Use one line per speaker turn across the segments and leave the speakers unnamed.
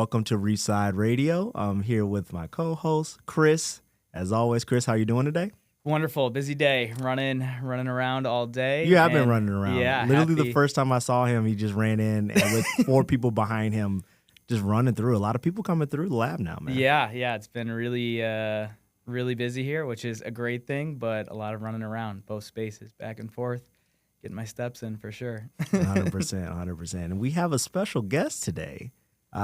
welcome to Reefside Radio. I'm here with my co-host, Chris. As always, Chris, how are you doing today?
Wonderful. Busy day. Running around all day.
You have been running around.
Yeah.
Literally the first time I saw him, he just ran in and with 4 people behind him just running through. A lot of people coming through the lab now, man.
Yeah. It's been really busy here, which is a great thing, but a lot of running around, both spaces, back and forth, getting my steps in for sure.
100%. And we have a special guest today.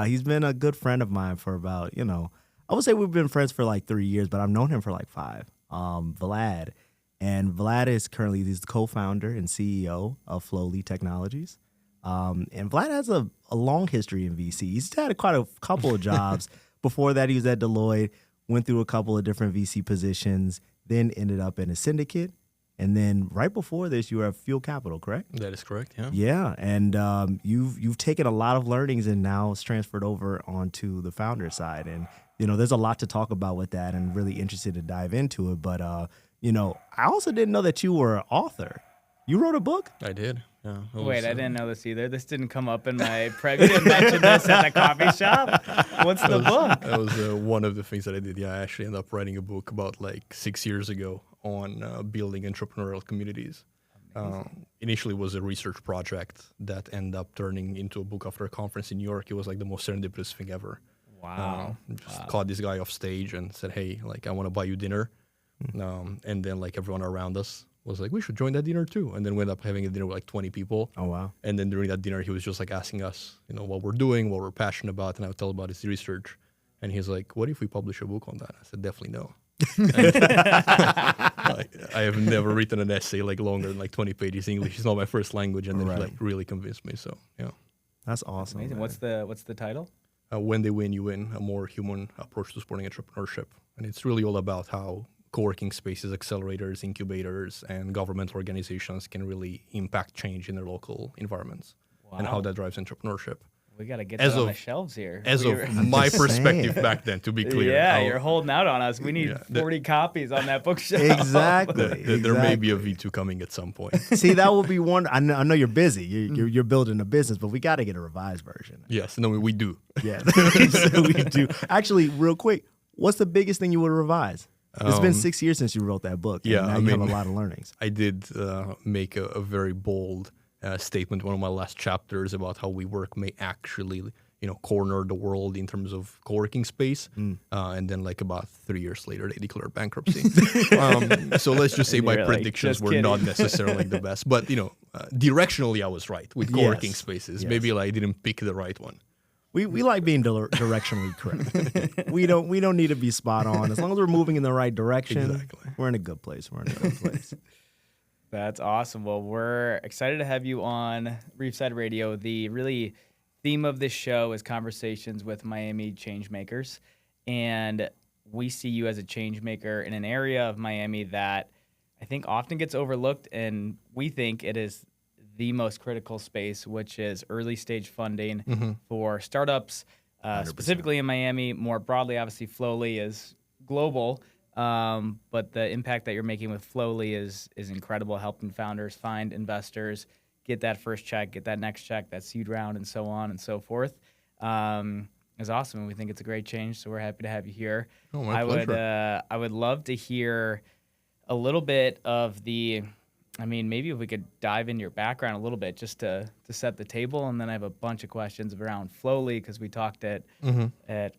He's been a good friend of mine for about, I would say we've been friends for like 3 years, but I've known him for like 5. Vlad. And Vlad is currently the co-founder and CEO of Flowlie Technologies. And Vlad has a long history in VC. He's had quite a couple of jobs. Before that, he was at Deloitte, went through a couple of different VC positions, then ended up in a syndicate. And then right before this, you were at Fuel Capital, correct?
That is correct, yeah.
Yeah, and you've taken a lot of learnings and now it's transferred over onto the founder side. And, there's a lot to talk about with that and really interested to dive into it. But, I also didn't know that you were an author. You wrote a book?
I did, yeah.
Wait, I didn't know this either. This didn't come up in my prep. You didn't mention this at the coffee shop? What's the book?
That was one of the things that I did. Yeah, I actually ended up writing a book about 6 years ago on building entrepreneurial communities. Initially it was a research project that ended up turning into a book after a conference in New York. It was the most serendipitous thing ever.
Wow.
Caught this guy off stage and said, hey, I want to buy you dinner. And then everyone around us was like, we should join that dinner too. And then we ended up having a dinner with 20 people.
Oh, wow. And
then during that dinner, he was just asking us, what we're doing, what we're passionate about. And I would tell about his research. And he's like, what if we publish a book on that? I said, definitely no. I have never written an essay longer than 20 pages. English is not my first language. And then he really convinced me. So, yeah.
That's awesome.
Amazing. What's the title?
When They Win, You Win, a more human approach to supporting entrepreneurship. And it's really all about how co-working spaces, accelerators, incubators, and government organizations can really impact change in their local environments. Wow. And how that drives entrepreneurship.
We got to get that on the shelves here.
As of my perspective back then, to be clear.
Yeah, you're holding out on us. We need 40 copies on that bookshelf.
Exactly.
There may be a V2 coming at some point.
See, that will be one. I know you're busy. You're building a business, but we got to get a revised version.
Yes, no, we do.
Yeah, we do. Actually, real quick, what's the biggest thing you would revise? It's been 6 years since you wrote that book.
Yeah,
and now you have a lot of learnings.
I did make a very bold statement, one of my last chapters, about how WeWork may actually, corner the world in terms of co-working space. And then about 3 years later, they declared bankruptcy. So let's just say my predictions were not necessarily the best. But, directionally, I was right with co-working spaces. Yes. Maybe I didn't pick the right one.
We like being directionally correct. We don't need to be spot on. As long as we're moving in the right direction, exactly. We're in a good place.
That's awesome. Well, we're excited to have you on Reefside Radio. The really theme of this show is conversations with Miami changemakers. And we see you as a changemaker in an area of Miami that I think often gets overlooked, and we think it is the most critical space, which is early stage funding for startups, specifically in Miami. More broadly, obviously, Flowlie is global, but the impact that you're making with Flowlie is incredible, helping founders find investors, get that first check, get that next check, that seed round, and so on and so forth. It's awesome, and we think it's a great change, so we're happy to have you here.
Oh, my pleasure.
I would love to hear a little bit of maybe if we could dive into your background a little bit just to set the table, and then I have a bunch of questions around Flowlie because we talked at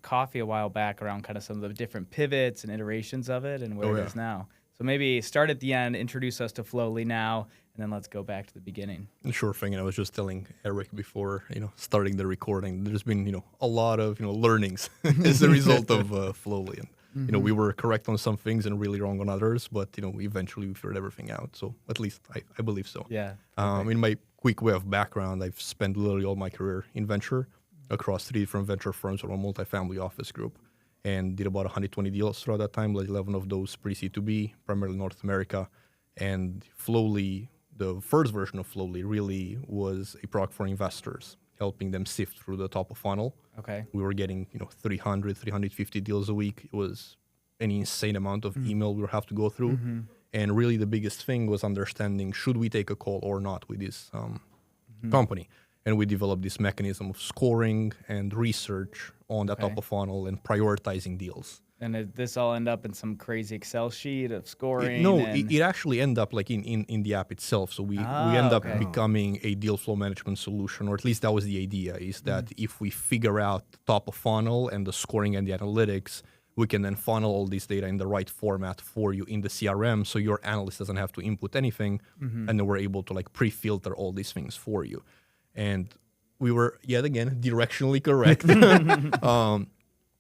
coffee a while back around kind of some of the different pivots and iterations of it and where it is now. So maybe start at the end, introduce us to Flowlie now, and then let's go back to the beginning.
Sure thing. And I was just telling Erick before, starting the recording, there's been, a lot of, learnings as a result of Flowlie. And we were correct on some things and really wrong on others, but, we eventually figured everything out. So at least I believe so.
Yeah.
In my quick way of background, I've spent literally all my career in venture across 3 different venture firms or a multifamily office group, and did about 120 deals throughout that time, 11 of those pre-C2B, primarily North America. And Flowlie, the first version of Flowlie, really was a product for investors, helping them sift through the top of funnel.
Okay.
We were getting 300, 350 deals a week. It was an insane amount of email we would have to go through. And really the biggest thing was understanding, should we take a call or not with this company? And we developed this mechanism of scoring and research on that top of funnel and prioritizing deals.
And did this all end up in some crazy Excel sheet of scoring?
It actually ended up like in the app itself. So we end up becoming a deal flow management solution, or at least that was the idea, is that if we figure out the top of funnel and the scoring and the analytics, we can then funnel all this data in the right format for you in the CRM, so your analyst doesn't have to input anything, and then we're able to like pre-filter all these things for you. And we were, yet again, directionally correct.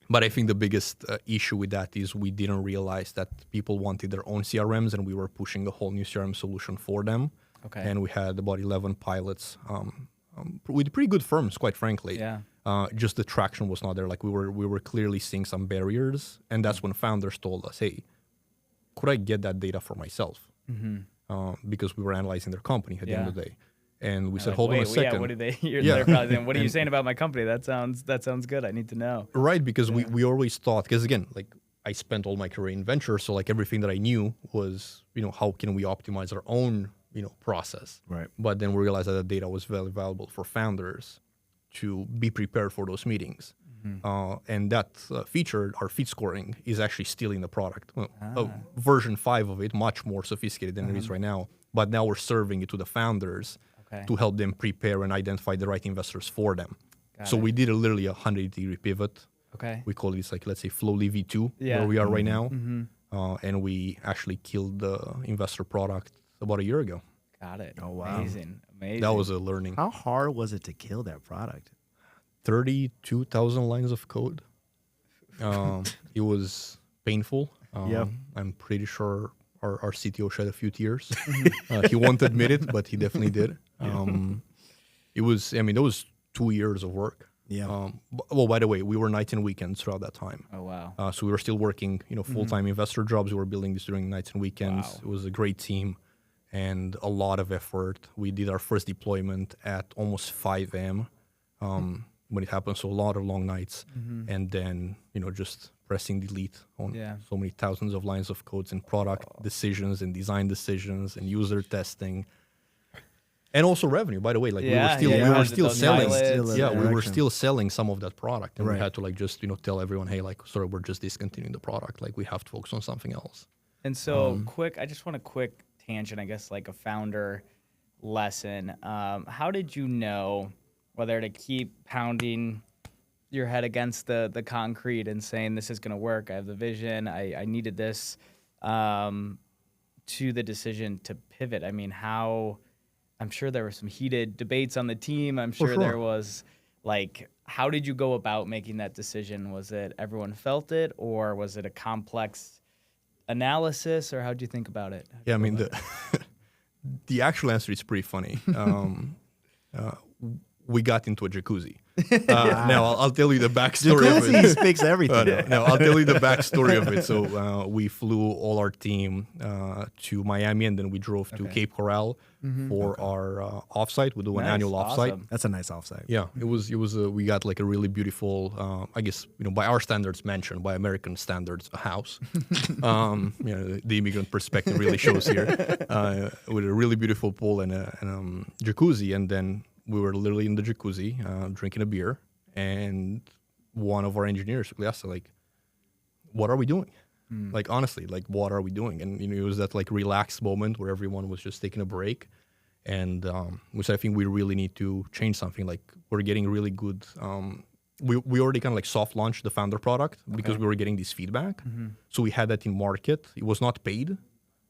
But I think the biggest issue with that is we didn't realize that people wanted their own CRMs, and we were pushing a whole new CRM solution for them.
Okay.
And we had about 11 pilots with pretty good firms, quite frankly.
Yeah.
Just the traction was not there. Like we were clearly seeing some barriers, and that's when founders told us, "Hey, could I get that data for myself?" Because we were analyzing their company at the end of the day. And we said,
like,
hold on a
yeah,
second.
what did they? They're probably saying, what are you saying about my company? That sounds good. I need to know.
Right, because we always thought, because again, like I spent all my career in venture, so like everything that I knew was, how can we optimize our own, process.
Right.
But then we realized that the data was very valuable for founders to be prepared for those meetings. And that feature, our feed scoring, is actually still in the product. Well, version 5 of it, much more sophisticated than it is right now. But now we're serving it to the founders to help them prepare and identify the right investors for them. So we did literally a 180-degree pivot.
Okay.
We call it like, let's say, Flowlie V2, where we are right now. And we actually killed the investor product about a year ago.
Got it.
Oh, wow.
Amazing.
That was a learning.
How hard was it to kill that product?
32,000 lines of code. It was painful. I'm pretty sure our CTO shed a few tears. He won't admit it, but he definitely did. It was 2 years of work.
Yeah.
Well, by the way, we were nights and weekends throughout that time.
Oh, wow.
So we were still working, full-time investor jobs. We were building this during nights and weekends.
Wow.
It was a great team and a lot of effort. We did our first deployment at almost 5 a.m. When it happened. So a lot of long nights. And then, just pressing delete on so many thousands of lines of codes and product decisions and design decisions and user testing. And also revenue, by the way. Like we were still selling. We were still selling some of that product, and we had to like just tell everyone, hey, like sorry, we're just discontinuing the product. Like we have to focus on something else.
And so I just want a quick tangent, I guess, like a founder lesson. How did you know whether to keep pounding your head against the concrete and saying this is going to work? I have the vision. I needed this. To the decision to pivot. I mean, I'm sure there were some heated debates on the team. I'm sure there was, like, how did you go about making that decision? Was it everyone felt it, or was it a complex analysis, or how did you think about it?
Yeah, I mean, the actual answer is pretty funny. We got into a jacuzzi. Now, I'll tell you the backstory of it.
Jacuzzi speaks everything.
No, I'll tell you the backstory of it. So we flew all our team to Miami, and then we drove to Cape Coral for our offsite. We do an annual offsite.
Awesome.
That's a nice offsite.
Yeah, it was. We got like a really beautiful, I guess, by our standards, mansion. By American standards, a house. The immigrant perspective really shows here. With a really beautiful pool and a jacuzzi, and then we were literally in the jacuzzi drinking a beer, and one of our engineers asked, like, what are we doing? Like, honestly, like, what are we doing? And, it was that, like, relaxed moment where everyone was just taking a break. And which I think we really need to change something. Like, we're getting really good. We already kind of, like, soft launched the founder product because we were getting this feedback. So we had that in market. It was not paid,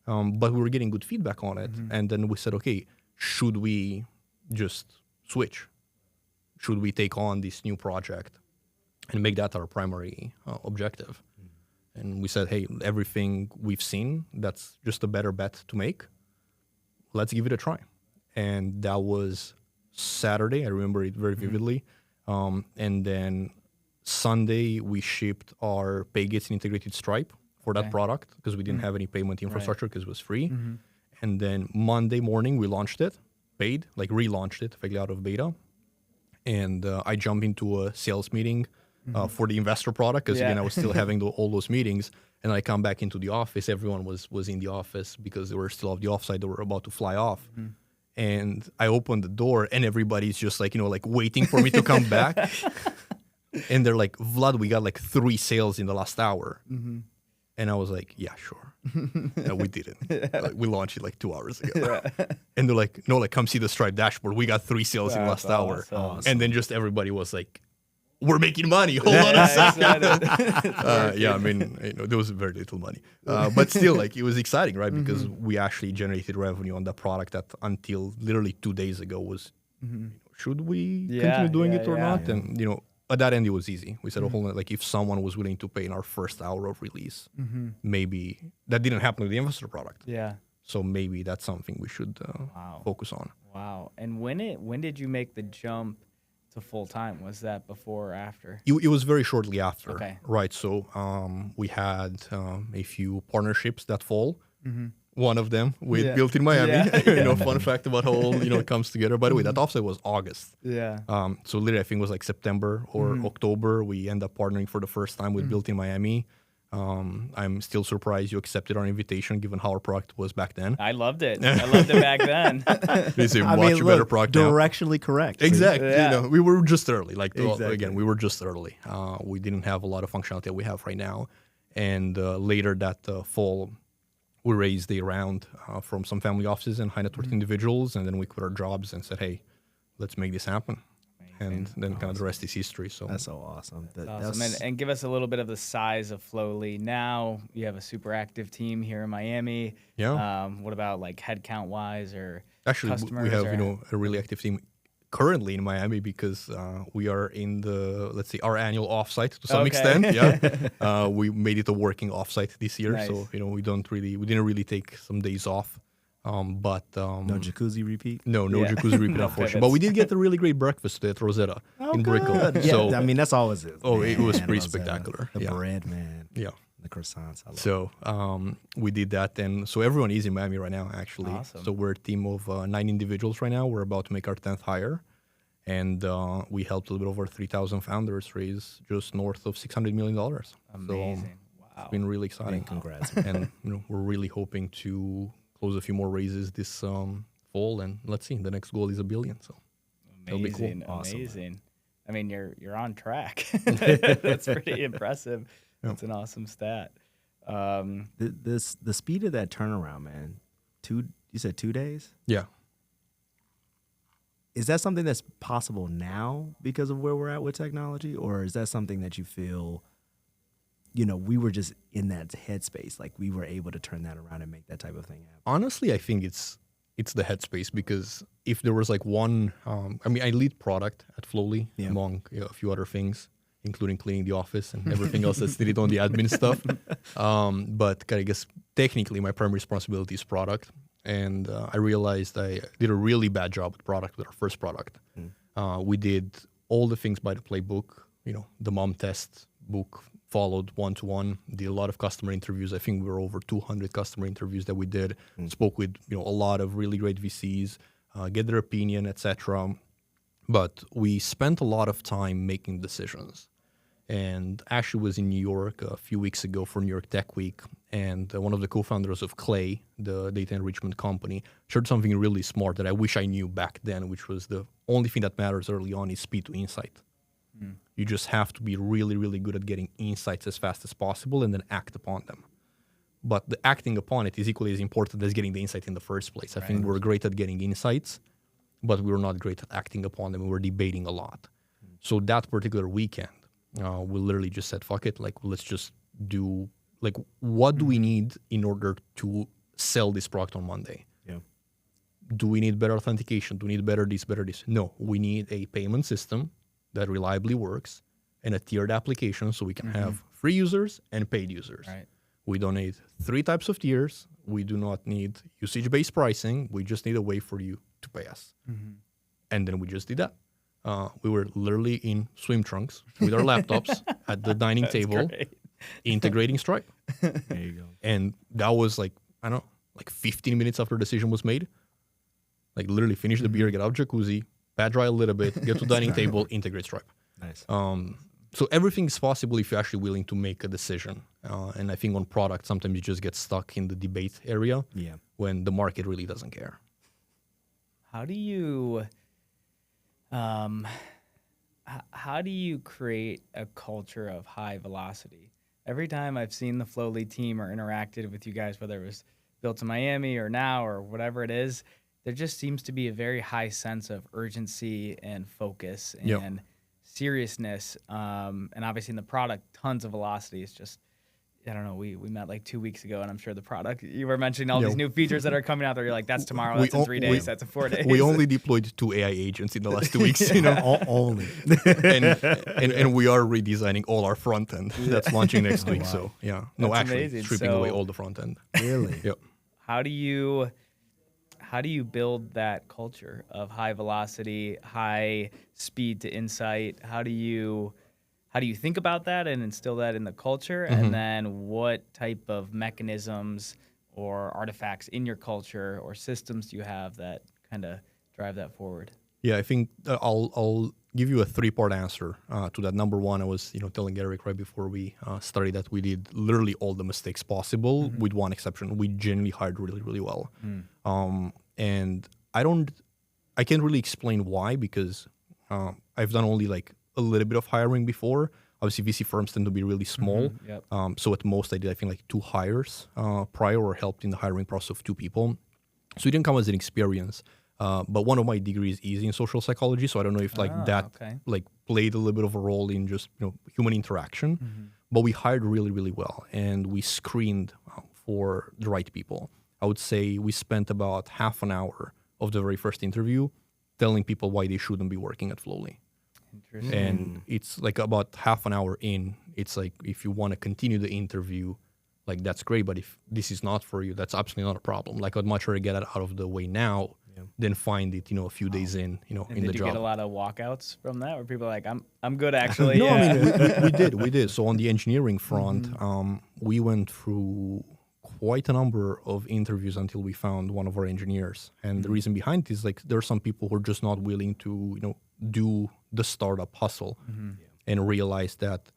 but we were getting good feedback on it. And then we said, okay, should we just switch? Should we take on this new project and make that our primary objective? And we said, hey, everything we've seen, that's just a better bet to make. Let's give it a try. And that was Saturday. I remember it very vividly. And then Sunday, we shipped our pay gates and integrated Stripe for that product because we didn't have any payment infrastructure because it was free. And then Monday morning, we launched it. Paid, like relaunched it effectively out of beta. And I jumped into a sales meeting for the investor product because again, I was still having all those meetings. And I come back into the office. Everyone was in the office because they were still off the offsite. They were about to fly off. And I opened the door, and everybody's just like, like waiting for me to come back. And they're like, Vlad, we got like 3 sales in the last hour.
Mm-hmm.
And I was like, yeah, sure. No, we didn't. Like, we launched it like 2 hours ago. And they're like, no, like come see the Stripe dashboard. We got 3 sales in the last hour.
Awesome.
And then just everybody was like, we're making money. Hold on a second. Yeah, I mean, there was very little money. But still, like, it was exciting, right? Because we actually generated revenue on that product that until literally 2 days ago was, should we continue doing it or not? And, at that end, it was easy. We said, hold on, like, if someone was willing to pay in our first hour of release, maybe that didn't happen with the investor product.
Yeah.
So maybe that's something we should focus on.
Wow. And when did you make the jump to full time? Was that before or after?
It was very shortly after.
Okay.
Right. So we had a few partnerships that fall. One of them with Built in Miami. Fun fact about how all it comes together. By the way, that offsite was August.
Yeah.
So literally, I think it was like September or October. We end up partnering for the first time with Built in Miami. I'm still surprised you accepted our invitation, given how our product was back then.
I loved it. I loved it back then.
It's a much better product now.
Directionally correct.
Exactly.
Yeah.
We were just early. Like
Exactly.
again, we were just early. We didn't have a lot of functionality that we have right now. And later that fall, we raised a round from some family offices and high net worth individuals, and then we quit our jobs and said, "Hey, let's make this happen." And then kind of the rest is history. So
That's so awesome.
Awesome. And give us a little bit of the size of Flowlie now. You have a super active team here in Miami.
Yeah.
What about like headcount wise or
actually,
customers?
we have
or...
a really active team currently in Miami because we are in let's say our annual offsite to some extent. Yeah. We made it a working offsite this year,
Nice.
so we didn't really take some days off. But
no jacuzzi repeat.
No jacuzzi repeat, unfortunately. But we did get a really great breakfast at Rosetta in Brickell.
Yeah,
So
I mean that's always it.
it was pretty
Rosetta.
spectacular.
The
Yeah.
bread, man.
Yeah.
The croissants. I love
So we did that, and so everyone is in Miami right now, actually.
Awesome.
So we're a team of 9 individuals right now. We're about to make our 10th hire, and we helped a little bit over 3,000 founders raise just north of $600 million.
Amazing.
So
Wow.
it's been really exciting.
Congrats.
And we're really hoping to close a few more raises this fall, and let's see. The next goal is $1 billion. So that'll be cool.
Amazing.
Awesome,
Amazing. I mean, you're on track. That's pretty impressive. That's an awesome stat.
The speed of that turnaround, man. You said 2 days?
Yeah.
Is that something that's possible now because of where we're at with technology, or is that something that you feel, we were just in that headspace, like we were able to turn that around and make that type of thing happen?
Honestly, I think it's the headspace, because if there was like one, I lead product at Flowlie among a few other things, including cleaning the office and everything else that's needed on the admin stuff. But I guess technically my primary responsibility is product. And I realized I did a really bad job with product with our first product. We did all the things by the playbook, the mom test book followed one-to-one, did a lot of customer interviews. I think we were over 200 customer interviews that we did, spoke with a lot of really great VCs, get their opinion, etc. But we spent a lot of time making decisions. And actually was in New York a few weeks ago for New York Tech Week, and one of the co-founders of Clay, the data enrichment company, shared something really smart that I wish I knew back then, which was the only thing that matters early on is speed to insight. You just have to be really, really good at getting insights as fast as possible and then act upon them. But the acting upon it is equally as important as getting the insight in the first place. I think we're great at getting insights, but we were not great at acting upon them. We were debating a lot. So that particular weekend, we literally just said, fuck it, like, let's just do, like, what do we need in order to sell this product on Monday?
Yeah.
Do we need better authentication? Do we need better this? No, we need a payment system that reliably works and a tiered application so we can have free users and paid users.
Right.
We don't need 3 types of tiers. We do not need usage-based pricing. We just need a way for you to pay us. And then we just did that. We were literally in swim trunks with our laptops at the dining table, integrating Stripe.
There you go.
And that was like 15 minutes after the decision was made. Like literally finish the beer, get out of jacuzzi, pat dry a little bit, get to the dining table, integrate Stripe.
Nice.
So everything is possible if you're actually willing to make a decision. And I think on product, sometimes you just get stuck in the debate area when the market really doesn't care.
how do you create a culture of high velocity? Every time I've seen the Flowlie team or interacted with you guys, whether it was built in Miami or now or whatever it is, there just seems to be a very high sense of urgency and focus and seriousness. And obviously in the product, tons of velocity. It's just, I don't know, we met like 2 weeks ago, and I'm sure the product, you were mentioning all these new features that are coming out there. You're like, that's tomorrow, that's in 3 days, that's in 4 days.
We only deployed 2 AI agents in the last 2 weeks,
Only.
and we are redesigning all our front end. That's launching next week.
Wow.
So
That's
actually
amazing.
stripping away all the front end.
Really?
Yep.
How do you build that culture of high velocity, high speed to insight? How do you think about that and instill that in the culture?
Mm-hmm.
And then what type of mechanisms or artifacts in your culture or systems do you have that kind of drive that forward?
Yeah, I think I'll give you a 3-part answer to that. Number one, I was telling Erick right before we started that we did literally all the mistakes possible with one exception. We genuinely hired really, really well. And I can't really explain why, because I've done only like a little bit of hiring before. Obviously, VC firms tend to be really small.
Yep.
So at most, I did, I think, like 2 hires prior, or helped in the hiring process of 2 people. So it didn't come as an experience. But one of my degrees is in social psychology, so I don't know if that played a little bit of a role in just human interaction. But we hired really, really well, and we screened for the right people. I would say we spent about half an hour of the very first interview telling people why they shouldn't be working at Flowlie.
Interesting.
And it's like about half an hour in, it's like, if you want to continue the interview, like that's great, but if this is not for you, that's absolutely not a problem. Like I'd much rather get it out of the way now than find it, a few days in, in the job.
Did you get a lot of walkouts from that, where people are like, I'm good actually?
No, I mean, we did. So on the engineering front, we went through quite a number of interviews until we found one of our engineers. And the reason behind it is like there are some people who are just not willing to, do the startup hustle and realize that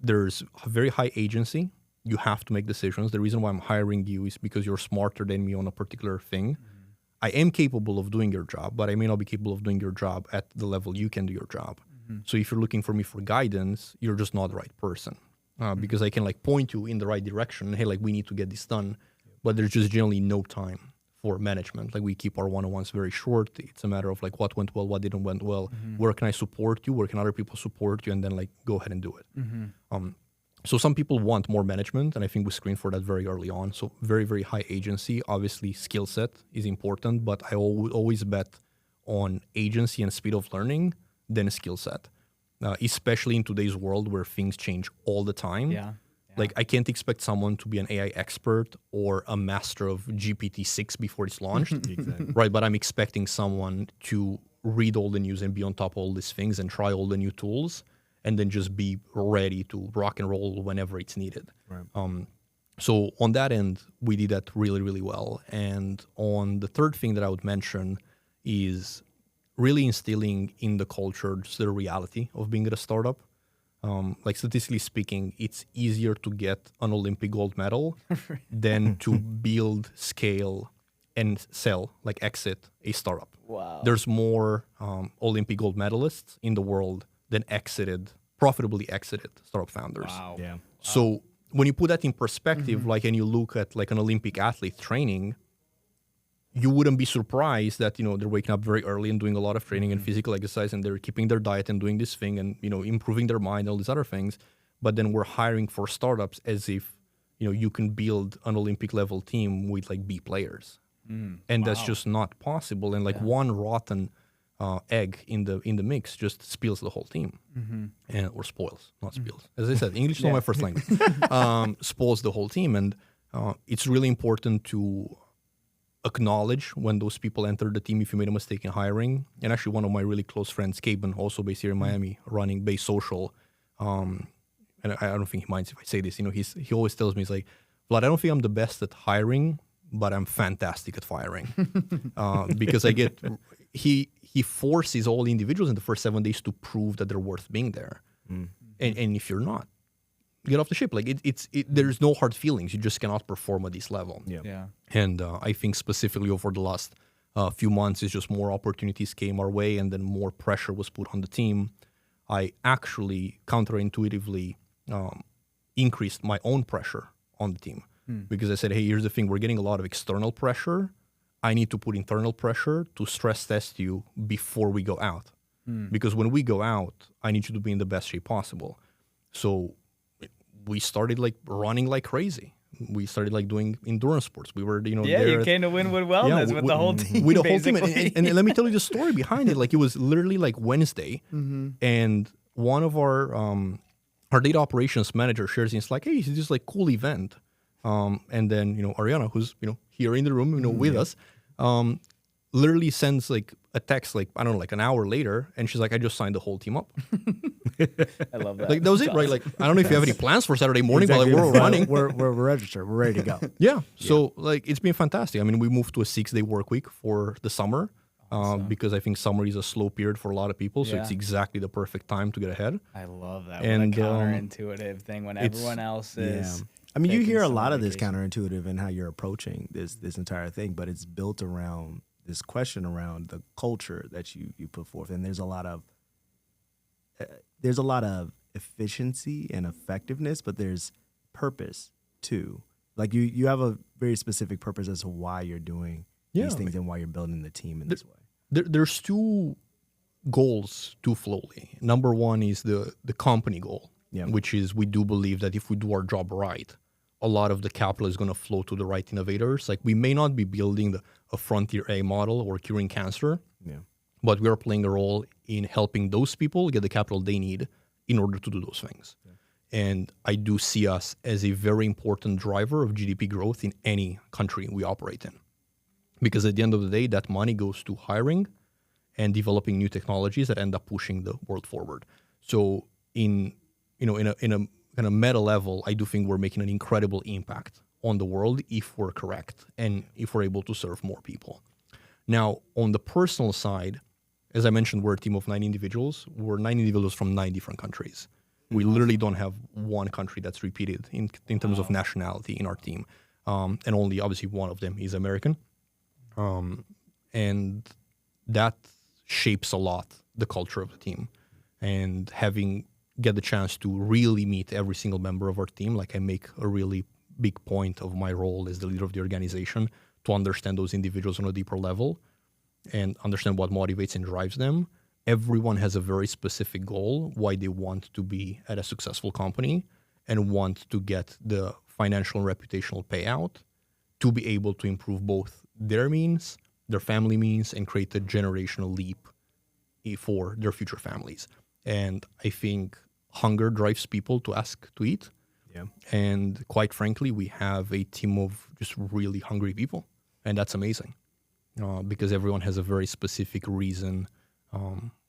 there's a very high agency. You have to make decisions. The reason why I'm hiring you is because you're smarter than me on a particular thing. I am capable of doing your job, but I may not be capable of doing your job at the level you can do your job. So if you're looking for me for guidance, you're just not the right person. Because I can like point you in the right direction. Hey, like we need to get this done, but there's just generally no time for management. Like we keep our one-on-ones very short. It's a matter of like what went well, what didn't went well. Where can I support you? Where can other people support you? And then like go ahead and do it. So some people want more management, and I think we screened for that very early on. So very, very high agency. Obviously, skill set is important, but I always bet on agency and speed of learning than skill set. Especially in today's world where things change all the time.
Yeah.
Like I can't expect someone to be an AI expert or a master of GPT-6 before it's launched.
Exactly.
Right, but I'm expecting someone to read all the news and be on top of all these things and try all the new tools and then just be ready to rock and roll whenever it's needed.
Right.
So on that end, we did that really, really well. And on the third thing that I would mention is really instilling in the culture just the reality of being at a startup. Like statistically speaking, it's easier to get an Olympic gold medal than to build, scale, and sell, like exit a startup.
Wow.
There's more Olympic gold medalists in the world than profitably exited startup founders.
Wow.
Yeah.
So when you put that in perspective, like, and you look at like an Olympic athlete training, you wouldn't be surprised that, they're waking up very early and doing a lot of training and physical exercise, and they're keeping their diet and doing this thing and, improving their mind and all these other things. But then we're hiring for startups as if, you can build an Olympic level team with like B players. And that's just not possible. And like one rotten egg in the mix just spills the whole team, or spoils, not spills. As I said, English is not my first language. Spoils the whole team, and it's really important to acknowledge when those people enter the team if you made a mistake in hiring. And actually, one of my really close friends, Gavin, also based here in Miami, running Base Social, and I don't think he minds if I say this. He always tells me, he's like, Vlad, I don't think I'm the best at hiring, but I'm fantastic at firing, because he forces all the individuals in the first 7 days to prove that they're worth being there. And if you're not, get off the ship. Like there's no hard feelings. You just cannot perform at this level.
Yeah.
And I think specifically over the last a few months, it's just more opportunities came our way, and then more pressure was put on the team. I actually counterintuitively increased my own pressure on the team because I said, hey, here's the thing. We're getting a lot of external pressure. I need to put internal pressure to stress test you before we go out. Because when we go out, I need you to be in the best shape possible. So we started like running like crazy. We started like doing endurance sports. We were,
you came to Winwood Wellness with the whole team.
With the whole team. And let me tell you the story behind it. Like it was literally like Wednesday, and one of our data operations manager shares in Slack, hey, it's this like cool event. And then, Ariana, who's, here in the room, with us, literally sends like a text, like, I don't know, like an hour later. And she's like, I just signed the whole team up.
I love that.
Like that was it, right? Like, I don't know if you have any plans for Saturday morning, but like, we're running.
We're registered. We're ready to go.
Yeah. So like, it's been fantastic. I mean, we moved to a 6-day work week for the summer. Because I think summer is a slow period for a lot of people. So it's exactly the perfect time to get ahead.
I love that.
And
what a counterintuitive thing when everyone else is.
Yeah. I mean, you hear a lot of this counterintuitive in how you're approaching this entire thing, but it's built around this question around the culture that you put forth. And there's a lot of efficiency and effectiveness, but there's purpose too. Like you have a very specific purpose as to why you're doing these things and why you're building the team in this way.
There's two goals to Flowlie. Number one is the company goal, which is we do believe that if we do our job right, a lot of the capital is going to flow to the right innovators. Like we may not be building a frontier A model or curing cancer, but we are playing a role in helping those people get the capital they need in order to do those things. And I do see us as a very important driver of GDP growth in any country we operate in. Because at the end of the day, that money goes to hiring and developing new technologies that end up pushing the world forward. So in a kind of meta level, I do think we're making an incredible impact on the world if we're correct and if we're able to serve more people. Now, on the personal side, as I mentioned, we're a team of 9 individuals. We're 9 individuals from 9 different countries. We literally don't have one country that's repeated in terms of nationality in our team. And only, obviously, one of them is American. And that shapes a lot the culture of the team. And get the chance to really meet every single member of our team, like I make a really big point of my role as the leader of the organization to understand those individuals on a deeper level and understand what motivates and drives them. Everyone has a very specific goal, why they want to be at a successful company and want to get the financial and reputational payout to be able to improve both their means, their family means, and create a generational leap for their future families. And I think hunger drives people to ask to eat. And quite frankly, we have a team of just really hungry people. And that's amazing because everyone has a very specific reason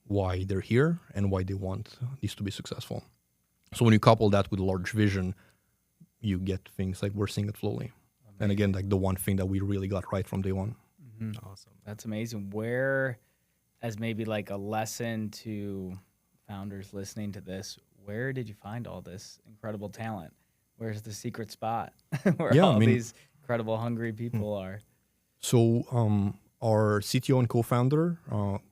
why they're here and why they want this to be successful. So when you couple that with a large vision, you get things like we're seeing at Flowlie. And again, like the one thing that we really got right from day one.
Awesome. That's amazing. Where, as maybe like a lesson to founders listening to this, where did you find all this incredible talent? Where's the secret spot where these incredible hungry people are?
So our CTO and co-founder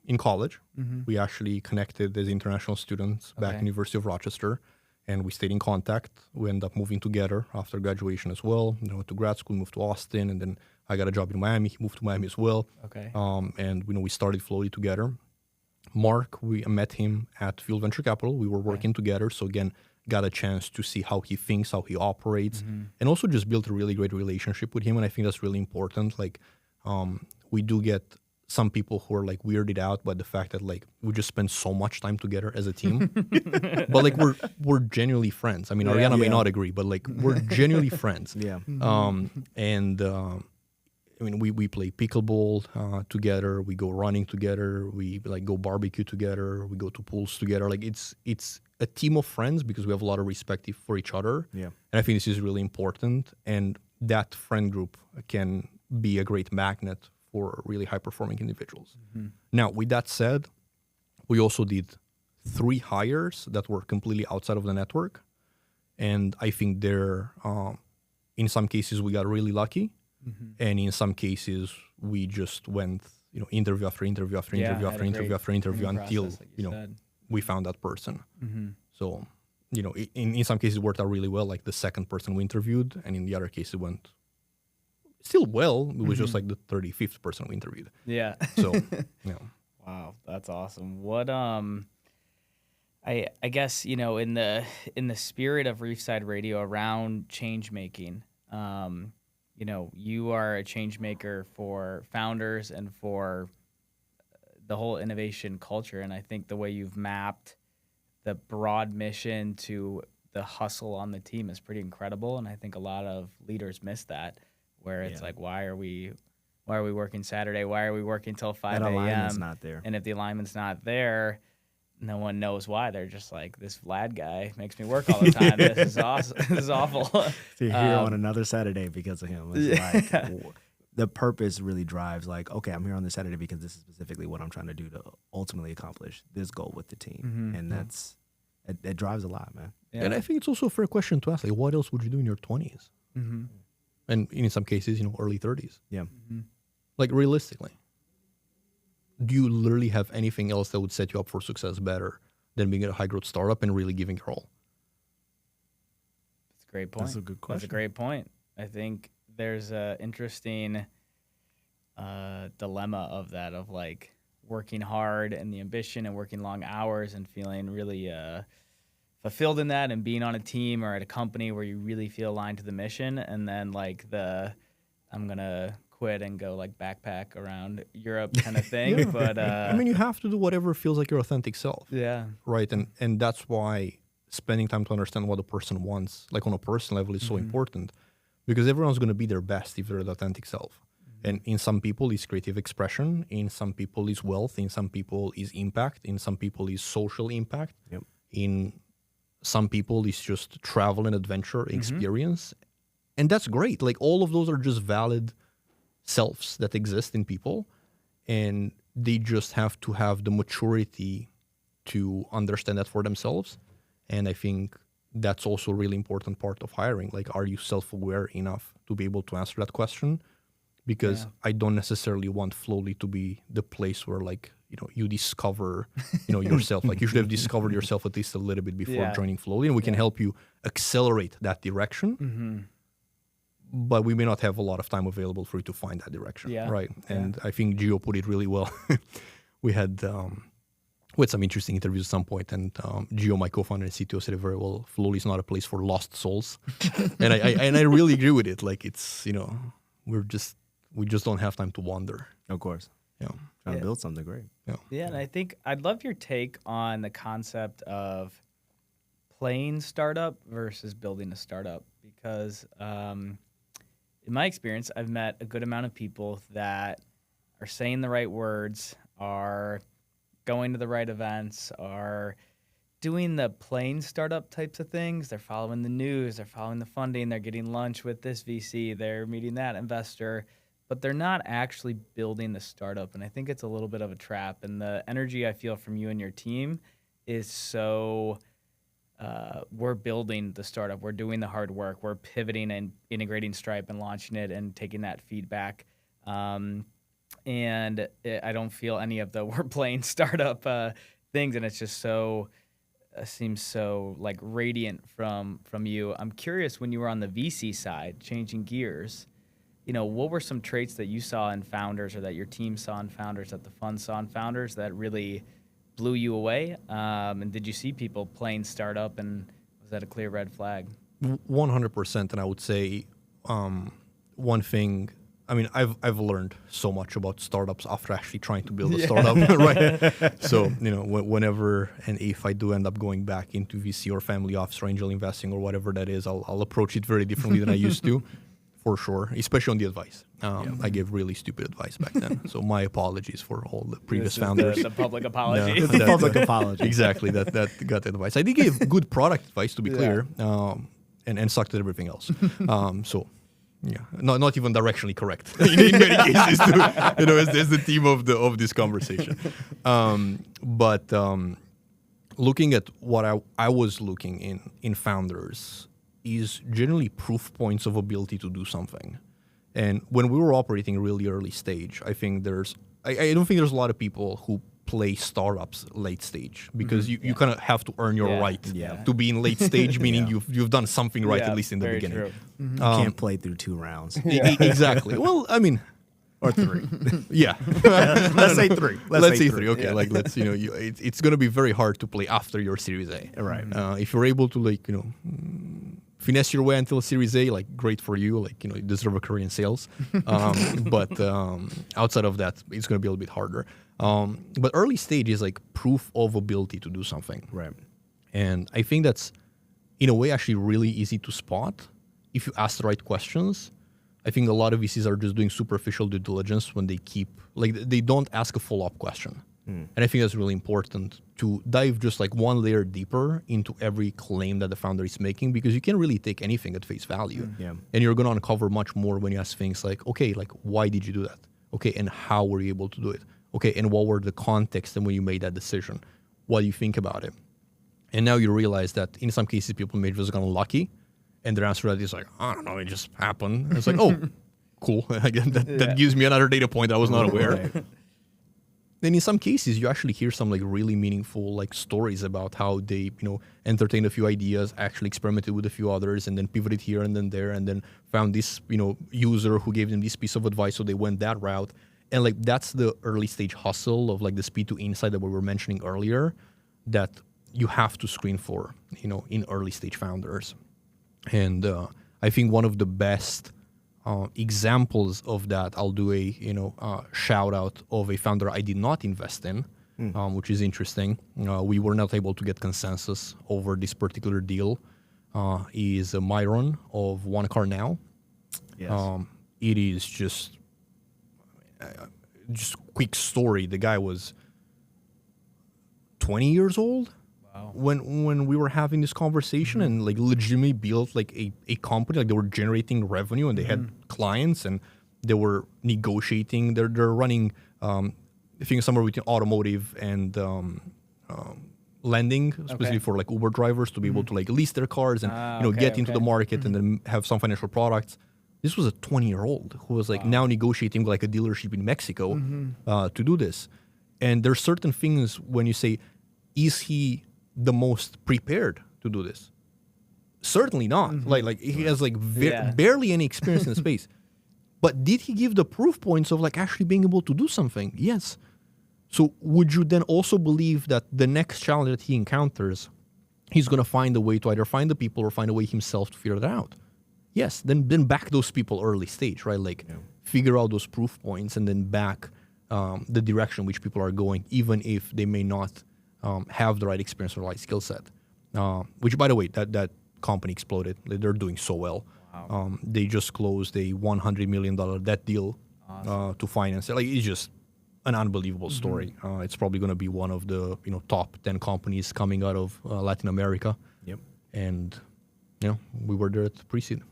in college, we actually connected as international students back in University of Rochester. And we stayed in contact. We ended up moving together after graduation as well. Went to grad school, moved to Austin, and then I got a job in Miami. He moved to Miami as well. And we started Flowlie together. Mark, we met him at Field Venture Capital. We were working together. So again, got a chance to see how he thinks, how he operates, and also just built a really great relationship with him. And I think that's really important. Like we do get some people who are like weirded out by the fact that like we just spend so much time together as a team, but like we're genuinely friends. I mean, Ariana may not agree, but like we're genuinely friends. I mean, we play pickleball together. We go running together. We like go barbecue together. We go to pools together. Like it's a team of friends because we have a lot of respect for each other. And I think this is really important. And that friend group can be a great magnet for really high-performing individuals. Now, with that said, we also did 3 hires that were completely outside of the network. And I think in some cases, we got really lucky. And in some cases, we just went interview after interview after
Yeah,
interview
had
after
a
interview
great
after interview
interview
until
process, like you said.
we found that person.
Mm-hmm.
So in some cases it worked out really well, like the second person we interviewed, and in the other case it went still well. It was just like the 35th person we interviewed.
Yeah.
So
Wow, that's awesome. What I guess in the spirit of Reefside Radio around change making, you are a change maker for founders and for the whole innovation culture, and I think the way you've mapped the broad mission to the hustle on the team is pretty incredible, and I think a lot of leaders miss that, where it's like, why are we working Saturday? Why are we working till 5
That alignment's
a.m.?
not there.
And if the alignment's not there, no one knows why. They're just like, this Vlad guy makes me work all the time. This is awesome. This is awful.
So you're here on another Saturday because of him. It's like the purpose really drives like, okay, I'm here on this Saturday because this is specifically what I'm trying to do to ultimately accomplish this goal with the team.
Mm-hmm.
And it drives a lot, man.
Yeah.
and I think it's also a fair question to ask, like, what else would you do in your 20s?
Mm-hmm.
And in some cases, early 30s.
Yeah.
Mm-hmm.
Like, realistically, do you literally have anything else that would set you up for success better than being a high growth startup and really giving your all?
That's a great point.
That's a good question.
That's a great point. I think there's a interesting dilemma of that, of like working hard and the ambition and working long hours and feeling really fulfilled in that, and being on a team or at a company where you really feel aligned to the mission, and then like I'm gonna quit and go like backpack around Europe kind of thing. But
I mean, you have to do whatever feels like your authentic self.
yeah,
Right. And that's why spending time to understand what a person wants, like on a personal level, is so important, because everyone's going to be their best if they're the authentic self. And in some people is creative expression, in some people is wealth, in some people is impact, in some people is social impact,
Yep.
in some people is just travel and adventure experience. And that's great. Like, all of those are just valid selves that exist in people, and they just have to have the maturity to understand that for themselves. And I think that's also a really important part of hiring. Like, are you self-aware enough to be able to answer that question? Because I don't necessarily want Flowlie to be the place where, like, you discover, yourself. Like, you should have discovered yourself at least a little bit before joining Flowlie, and we can help you accelerate that direction. But we may not have a lot of time available for you to find that direction, right? And I think Gio put it really well. We had some interesting interviews at some point, and Gio, my co-founder and CTO, said it very well. Flowlie is not a place for lost souls, and I really agree with it. Like, it's we just don't have time to wander.
Of course.
Yeah,
Trying to build something great.
Yeah, and I think I'd love your take on the concept of playing startup versus building a startup, because in my experience, I've met a good amount of people that are saying the right words, are going to the right events, are doing the plain startup types of things. They're following the news, they're following the funding, they're getting lunch with this VC, they're meeting that investor, but they're not actually building the startup. And I think it's a little bit of a trap. And the energy I feel from you and your team is so we're building the startup, we're doing the hard work, we're pivoting and integrating Stripe and launching it and taking that feedback. And I don't feel any of the we're playing startup things, and it's just so seems so like radiant from you. I'm curious, when you were on the VC side, changing gears, what were some traits that you saw in founders, or that your team saw in founders, that the fund saw in founders, that really blew you away? And did you see people playing startup, and was that a clear red flag?
100%. And I would say one thing. I mean, I've learned so much about startups after actually trying to build a startup, right? So, whenever and if I do end up going back into VC or family office or angel investing or whatever that is, I'll approach it very differently than I used to, for sure, especially on the advice. I gave really stupid advice back then. So my apologies for all the previous founders.
The public apology.
It's a public apology.
Exactly, that got advice. I did give good product advice, to be clear, and sucked at everything else. So... yeah, not even directionally correct in many cases, as the theme of this conversation. But looking at what I was looking in founders is generally proof points of ability to do something. And when we were operating really early stage, I think there's I don't think there's a lot of people who play startups late stage because you kind of have to earn your right to be in late stage, meaning you've done something right at least in the beginning.
True.
You can't play through 2 rounds.
Exactly. Well, I mean,
Or 3.
yeah.
Let's say 3.
Let's say 3. Okay, like let's it's going to be very hard to play after your Series A.
Right.
If you're able to finesse your way until Series A, like great for you. Like you deserve a career in sales. But outside of that, it's going to be a little bit harder. But early stage is like proof of ability to do something.
Right.
And I think that's in a way actually really easy to spot if you ask the right questions. I think a lot of VCs are just doing superficial due diligence when they don't ask a follow-up question. And I think that's really important to dive just like one layer deeper into every claim that the founder is making, because you can't really take anything at face value.
Yeah.
And you're going to uncover much more when you ask things like, okay, like why did you do that? Okay, and how were you able to do it? Okay, and what were the context and when you made that decision? What do you think about it? And now you realize that in some cases people may have just gotten lucky. And their answer to that is like, I don't know, it just happened. And it's like, oh, cool. that gives me another data point I was not aware.
Right.
Then in some cases, you actually hear some like really meaningful like stories about how they, entertained a few ideas, actually experimented with a few others, and then pivoted here and then there, and then found this, user who gave them this piece of advice, so they went that route. And like that's the early stage hustle of like the speed to insight that we were mentioning earlier, that you have to screen for, in early stage founders. And I think one of the best examples of that, I'll do a shout out of a founder I did not invest in, which is interesting. We were not able to get consensus over this particular deal. Is Myron of One Car Now.
Yes.
It is just quick story. The guy was 20 years old. When we were having this conversation, and like legitimately built like a company, like they were generating revenue and they had clients and they were negotiating. They're running I think somewhere between automotive and lending, specifically for like Uber drivers to be able to like lease their cars and get into the market and then have some financial products. This was a 20-year-old who was like now negotiating with like a dealership in Mexico to do this. And there's certain things when you say, is he the most prepared to do this? Certainly not. Like he has like barely any experience in the space. But did he give the proof points of like actually being able to do something? Yes. So would you then also believe that the next challenge that he encounters, he's going to find a way to either find the people or find a way himself to figure that out? Yes. Then back those people early stage, right? Like figure out those proof points and then back the direction which people are going, even if they may not have the right experience or the right skill set. Which, by the way, that company exploded. They're doing so well. Wow. They just closed a $100 million debt deal to finance it. Like, it's just an unbelievable story. It's probably going to be one of the top 10 companies coming out of Latin America. Yep. And we were there at the pre-seed.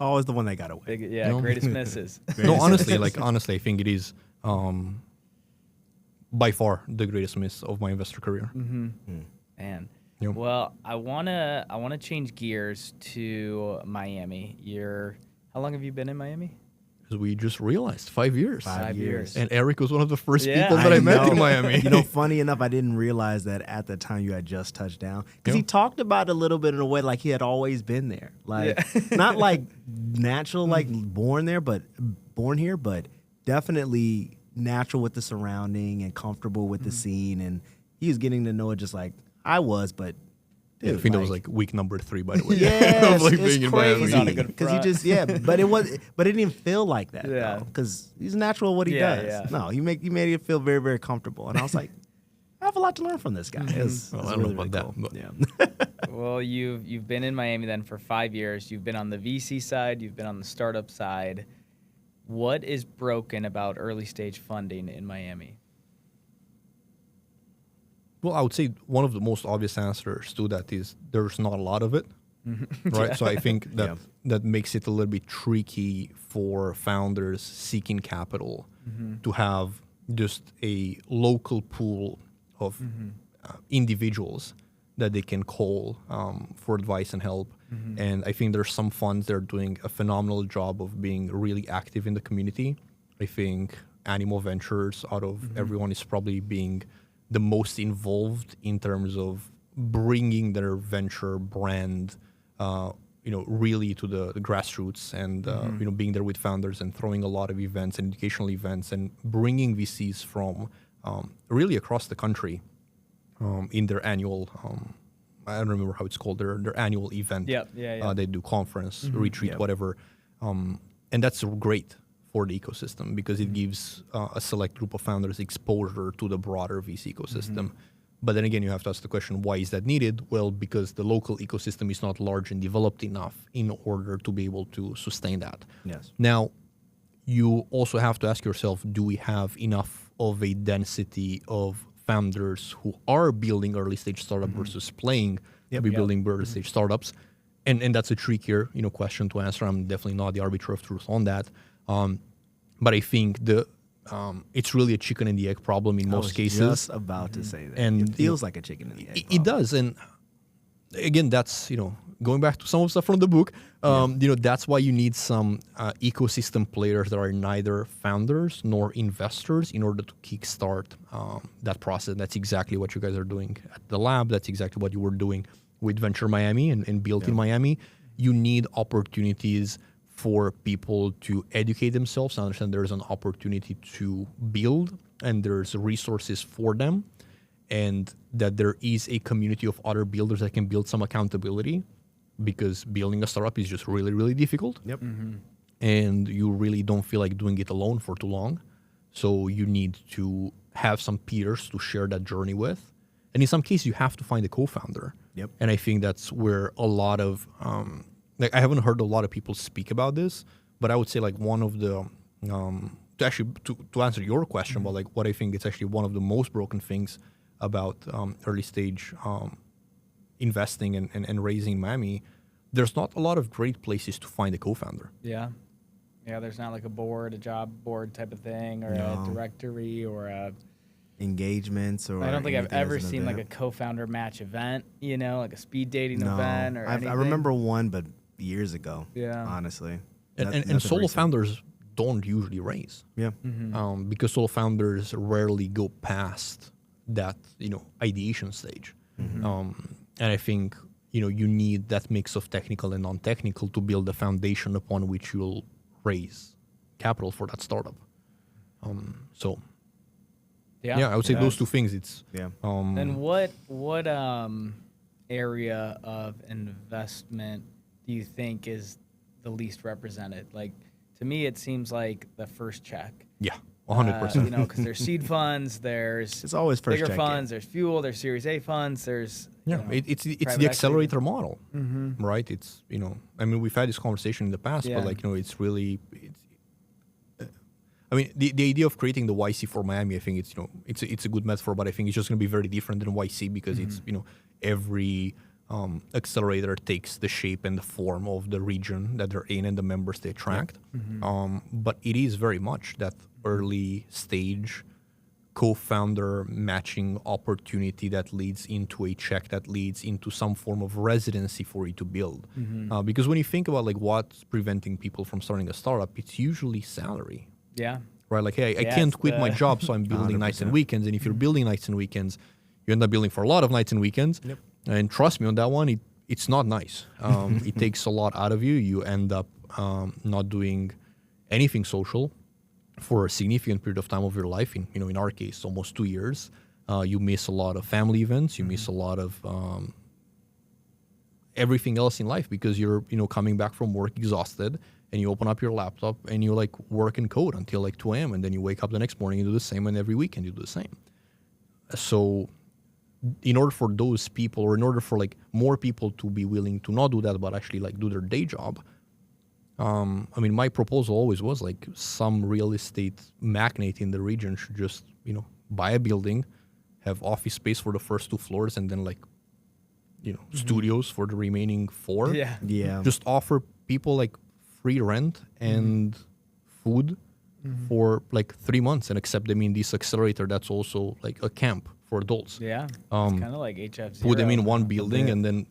Always the one that got away.
Greatest misses.
No, honestly, I think it is by far the greatest miss of my investor career.
Man. Yep. Well, I wanna change gears to Miami. How long have you been in Miami?
Because we just realized 5 years.
5 years.
And Erick was one of the first people that I met in Miami.
Funny enough, I didn't realize that at the time you had just touched down. Because he talked about it a little bit in a way like he had always been there. Like not like natural, like born here, but definitely natural with the surrounding and comfortable with the scene. And he was getting to know it just like I was, but dude,
I think that was like week number 3, by the way.
Yeah,
of like
it's
being
crazy.
in Miami.
Because he just but it didn't feel like that though. Because he's natural at what he does. Yeah. No, he made it feel very, very comfortable. And I was like, I have a lot to learn from this guy. I don't know about that. Cool.
Yeah. Well, you've been in Miami then for 5 years. You've been on the VC side. You've been on the startup side. What is broken about early stage funding in Miami?
Well, I would say one of the most obvious answers to that is there's not a lot of it, right? So I think that makes it a little bit tricky for founders seeking capital to have just a local pool of individuals that they can call for advice and help. And I think there's some funds that are doing a phenomenal job of being really active in the community. I think animal ventures out of everyone is probably being the most involved in terms of bringing their venture brand, really to the grassroots and, being there with founders and throwing a lot of events and educational events and bringing VCs from really across the country in their annual, I don't remember how it's called, their annual event.
Yeah.
They do conference, retreat, whatever. And that's great for the ecosystem because it gives a select group of founders exposure to the broader VC ecosystem. But then again, you have to ask the question, why is that needed? Well, because the local ecosystem is not large and developed enough in order to be able to sustain that.
Yes.
Now, you also have to ask yourself, do we have enough of a density of founders who are building early stage startup versus playing to be building early stage startups? And that's a trickier, question to answer. I'm definitely not the arbiter of truth on that. But I think it's really a chicken and the egg problem in most cases.
I was just about to say that.
And
it feels like a chicken and the egg problem.
It does. And again, that's, going back to some of the stuff from the book, that's why you need some ecosystem players that are neither founders nor investors in order to kickstart that process. That's exactly what you guys are doing at the lab. That's exactly what you were doing with Venture Miami and Built in Miami. You need opportunities for people to educate themselves, understand there's an opportunity to build and there's resources for them, and that there is a community of other builders that can build some accountability, because building a startup is just really, really difficult.
Yep.
And you really don't feel like doing it alone for too long. So you need to have some peers to share that journey with. And in some cases, you have to find a co-founder.
Yep.
And I think that's where a lot of, I haven't heard a lot of people speak about this, but I would say one of the, to answer your question, but what I think it's actually one of the most broken things about early stage investing and raising in Miami, there's not a lot of great places to find a co-founder.
Yeah, there's not a job board type of thing, or a directory, or a
engagements, or
I don't think I've ever seen a co-founder match event, like a speed dating event or anything.
I remember one, but years ago.
Yeah,
honestly,
and solo founders don't usually raise.
Yeah,
because solo founders rarely go past that ideation stage. And I think you need that mix of technical and non-technical to build the foundation upon which you'll raise capital for that startup. I would say those two things. It's
And what area of investment do you think is the least represented? To me, it seems like the first check.
Yeah, 100%.
Because there's seed funds, it's
always first
bigger
check
funds, there's fuel, there's Series A funds, there's
it's the accelerator model, right? It's we've had this conversation in the past, but it's really the idea of creating the YC for Miami, I think it's a good metaphor, but I think it's just going to be very different than YC because it's every accelerator takes the shape and the form of the region that they're in and the members they attract. But it is very much that early stage co-founder matching opportunity that leads into a check, that leads into some form of residency for you to build. Because when you think about what's preventing people from starting a startup, it's usually salary.
Yeah.
Right? Hey, I can't quit my job, so I'm building 100%. Nights and weekends. And if you're building nights and weekends, you end up building for a lot of nights and weekends.
Yep.
And trust me on that one, it's not nice. It takes a lot out of you. You end up not doing anything social for a significant period of time of your life. In our case, almost 2 years. You miss a lot of family events. You miss a lot of everything else in life because you're coming back from work exhausted, and you open up your laptop and you work and code until 2 a.m. and then you wake up the next morning and do the same, and every weekend you do the same. So in order for those people, or in order for more people to be willing to not do that but actually do their day job, my proposal always was some real estate magnate in the region should just buy a building, have office space for the first 2 floors, and then studios for the remaining 4.
Yeah.
Just offer people free rent and food for 3 months and accept them in this accelerator that's also a camp for adults.
Yeah. It's kind of like HF0.
Put them in one building and then,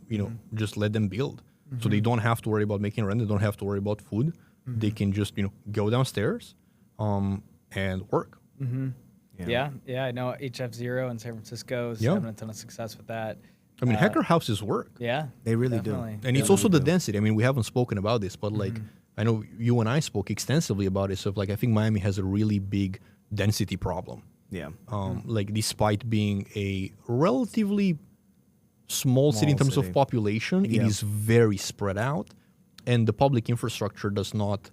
just let them build. So they don't have to worry about making rent. They don't have to worry about food. They can just, go downstairs, and work.
Yeah. I know HF0 in San Francisco is having a ton of success with that.
I mean, hacker houses work.
Yeah,
They really
definitely.
And it's also the density. I mean, we haven't spoken about this, but like, I know you and I spoke extensively about it. So like, I think Miami has a really big density problem.
Yeah.
Like, despite being a relatively small city in terms of population, it is very spread out, and the public infrastructure does not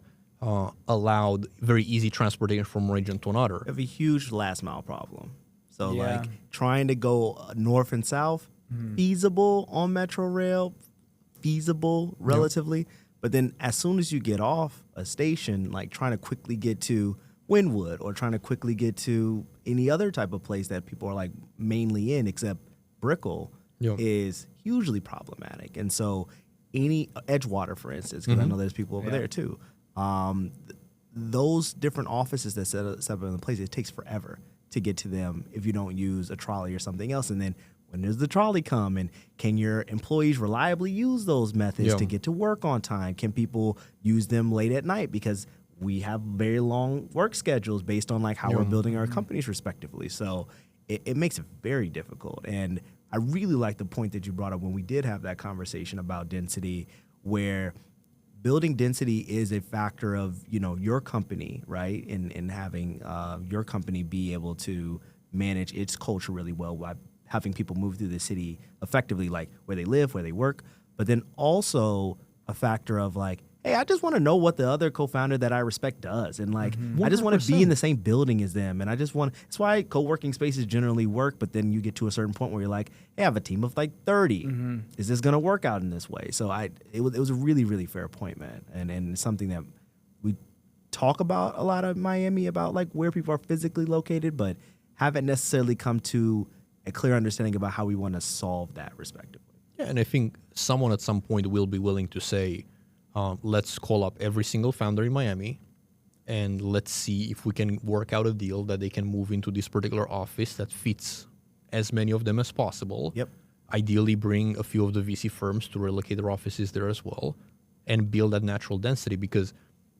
allow very easy transportation from one region to another.
We have a huge last mile problem. So like trying to go north and south, feasible on Metro Rail, feasible relatively. But then as soon as you get off a station, like trying to quickly get to Wynwood or trying to quickly get to any other type of place that people are like mainly in except Brickell is hugely problematic. And so any Edgewater, for instance, because I know there's people over there too. Those different offices that set up in place, it takes forever to get to them if you don't use a trolley or something else. And then when does the trolley come? And can your employees reliably use those methods to get to work on time? Can people use them late at night? Because we have very long work schedules based on like how we're building our companies respectively. So it makes it very difficult. And I really like the point that you brought up when we did have that conversation about density, where building density is a factor of, you know, your company, right? And having your company be able to manage its culture really well by having people move through the city effectively, like where they live, where they work, but then also a factor of like, hey, I just want to know what the other co-founder that I respect does. And like, I just want to be in the same building as them. And I just want, it's why co-working spaces generally work, but then you get to a certain point where you're like, hey, I have a team of like 30. Is this going to work out in this way? So it was a really, really fair point, man. And it's something that we talk about a lot of Miami, about like where people are physically located, but haven't necessarily come to a clear understanding about how we want to solve that respectively.
Yeah, and I think someone at some point will be willing to say, let's call up every single founder in Miami and let's see if we can work out a deal that they can move into this particular office that fits as many of them as possible.
Yep.
Ideally bring a few of the VC firms to relocate their offices there as well and build that natural density. Because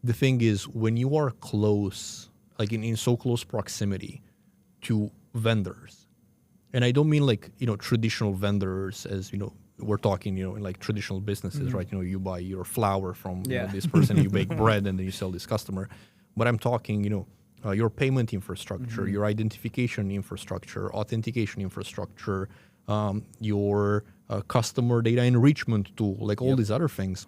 the thing is, when you are close, like in so close proximity to vendors, and I don't mean like, you know, traditional vendors as, you know, we're talking, you know, in like traditional businesses, right? You know, you buy your flour from you know, this person, you bake bread, and then you sell this customer. But I'm talking, you know, your payment infrastructure, your identification infrastructure, authentication infrastructure, your customer data enrichment tool, like all these other things.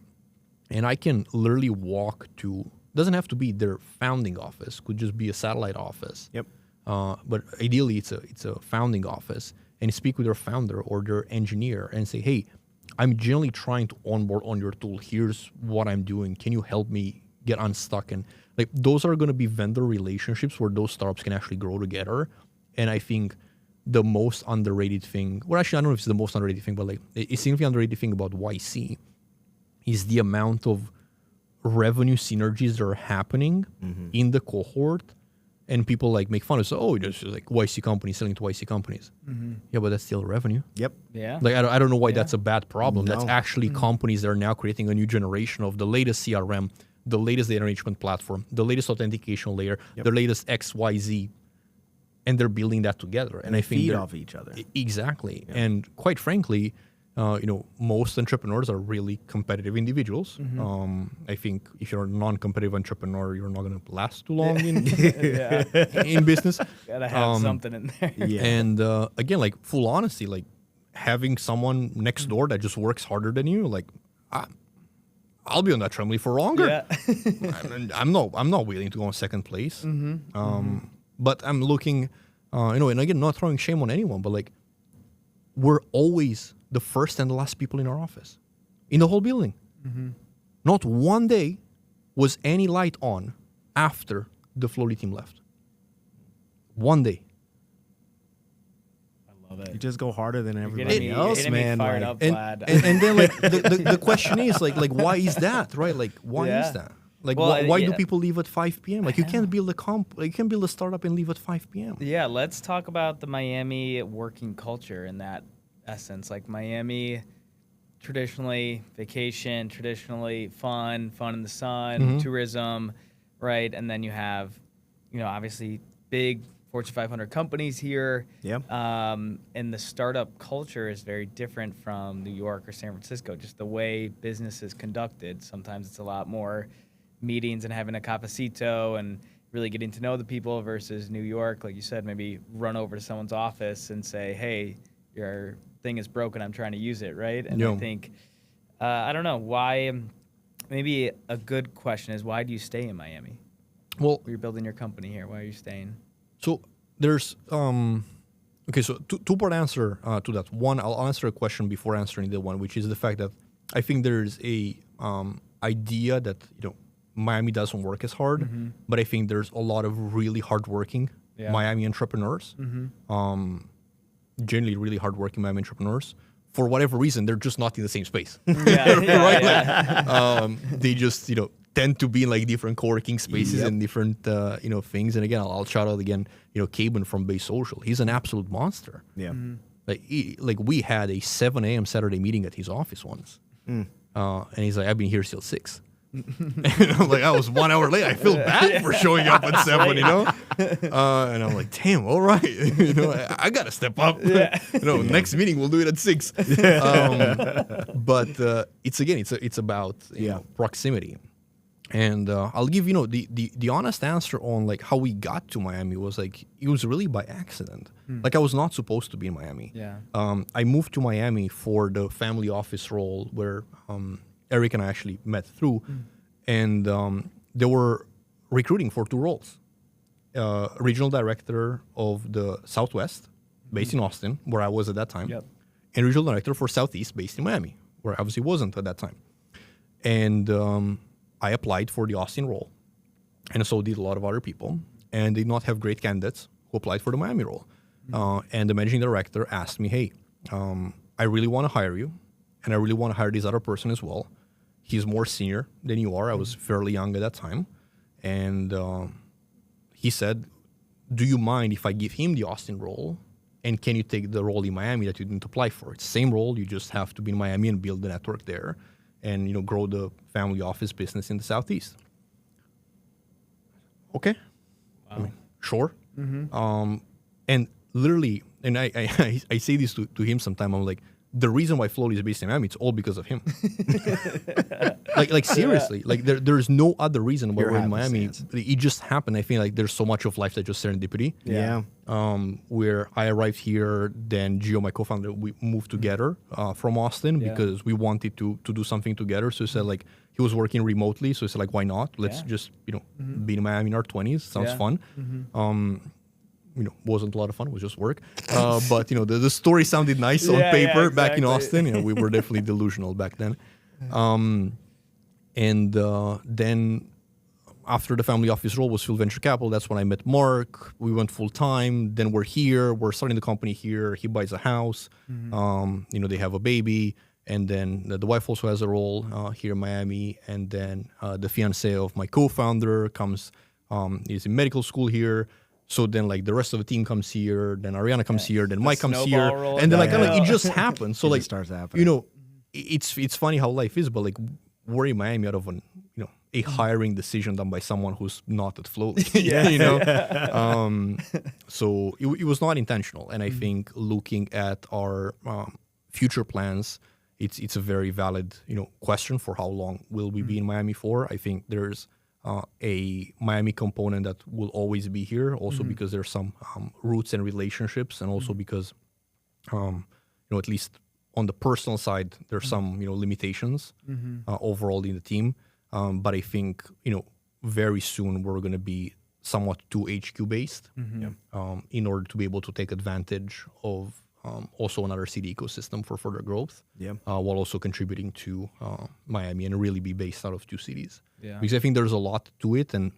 And I can literally walk to, doesn't have to be their founding office, could just be a satellite office.
Yep.
But ideally, it's a founding office, and speak with their founder or their engineer and say, hey, I'm generally trying to onboard on your tool. Here's what I'm doing. Can you help me get unstuck? And like, those are going to be vendor relationships where those startups can actually grow together. And I think the most underrated thing, well, actually, I don't know if it's the most underrated thing, but like a significantly underrated thing about YC is the amount of revenue synergies that are happening in the cohort. And people like make fun of, so, oh, there's like YC companies selling to YC companies. Yeah, but that's still revenue.
Yep.
Yeah.
Like, I don't know why that's a bad problem.
No.
That's actually companies that are now creating a new generation of the latest CRM, the latest data enrichment platform, the latest authentication layer, the latest XYZ, and they're building that together. And I think
feed off each other.
Exactly. Yeah. And quite frankly, you know, most entrepreneurs are really competitive individuals. I think if you're a non-competitive entrepreneur, you're not going to last too long in business.
Gotta have something in there.
Yeah.
And again, like, full honesty, like having someone next door that just works harder than you, like, I'll be on that trampoline for longer.
Yeah.
I'm not willing to go in second place. But I'm looking, you know, and again, not throwing shame on anyone, but like, we're always the first and the last people in our office, in the whole building. Not one day was any light on after the Flowlie team left. One day.
I love it.
You just go harder than everybody else,
you're
man.
fired
Like,
up, Vlad.
And then like the question is like why is that, right? Like, why is that? Like,
Well,
why do people leave at 5 p.m.? Like, you can't build you can't build a startup and leave at 5 p.m.
Yeah, let's talk about the Miami working culture in that essence. Like, Miami, traditionally vacation, traditionally fun in the sun, tourism, right? And then you have obviously big Fortune 500 companies here.
Yeah.
And the startup culture is very different from New York or San Francisco. Just the way business is conducted. Sometimes it's a lot more meetings and having a cafecito and really getting to know the people versus New York. Like you said, maybe run over to someone's office and say, hey, your thing is broken. I'm trying to use it, right? And I think, I don't know, why, maybe a good question is, why do you stay in Miami?
Well,
You're building your company here. Why are you staying?
So there's okay. So two-part answer to that. One, I'll answer a question before answering the one, which is the fact that I think there's a idea that Miami doesn't work as hard, but I think there's a lot of really hardworking Miami entrepreneurs. Generally, really hardworking Miami entrepreneurs. For whatever reason, they're just not in the same space. Right? They just tend to be in like different co-working spaces and different things. And again, I'll shout out again, Gavin from Base Social. He's an absolute monster.
Yeah.
Like we had a 7 a.m. Saturday meeting at his office once, and he's like, "I've been here till 6." And I'm like, I was 1 hour late. I feel bad for showing up at 7, and I'm like, damn, all right, I gotta step up. Next meeting we'll do it at 6. But it's about proximity. And I'll give the honest answer on like how we got to Miami was like it was really by accident. Like I was not supposed to be in Miami. I moved to Miami for the family office role where Erick and I actually met through, and they were recruiting for 2 roles: regional director of the Southwest, based in Austin, where I was at that time, and regional director for Southeast, based in Miami, where I obviously wasn't at that time. And I applied for the Austin role, and so did a lot of other people, and did not have great candidates who applied for the Miami role. And the managing director asked me, hey, I really want to hire you, and I really want to hire this other person as well. He's more senior than you are. I was fairly young at that time. And he said, do you mind if I give him the Austin role, and can you take the role in Miami that you didn't apply for? It's the same role, you just have to be in Miami and build the network there, and grow the family office business in the Southeast. Okay. Wow. I mean, sure. And literally, and I say this to him sometime, I'm like, the reason why Flowlie is based in Miami, it's all because of him. like seriously, like there's no other reason why we're in Miami. It just happened. I feel like there's so much of life that just serendipity. Where I arrived here, then Gio, my co-founder, we moved together from Austin because we wanted to do something together. So he said like he was working remotely, so he said like, why not? Let's just be in Miami in our 20s. Sounds fun. Wasn't a lot of fun. It was just work. But the story sounded nice on paper back in Austin. We were definitely delusional back then. And then after the family office role was Field Venture Capital, that's when I met Mark. We went full time. Then we're here. We're starting the company here. He buys a house. They have a baby. And then the wife also has a role here in Miami. And then the fiance of my co-founder comes, is in medical school here. So then, like, the rest of the team comes here, then Ariana comes here, then Mike comes here, and then, like, it just happens. So, like,
starts happening.
It's funny how life is, but, like, we're in Miami out of a hiring decision done by someone who's not at Flowlie, So it was not intentional, and I think looking at our future plans, it's a very valid, question for how long will we be in Miami for. I think there's a Miami component that will always be here, also because there's some roots and relationships, and also because, at least on the personal side, there's some, limitations overall in the team. But I think, very soon we're going to be somewhat too HQ based in order to be able to take advantage of also another city ecosystem for further growth, while also contributing to Miami and really be based out of 2 cities. Because I think there's a lot to it, and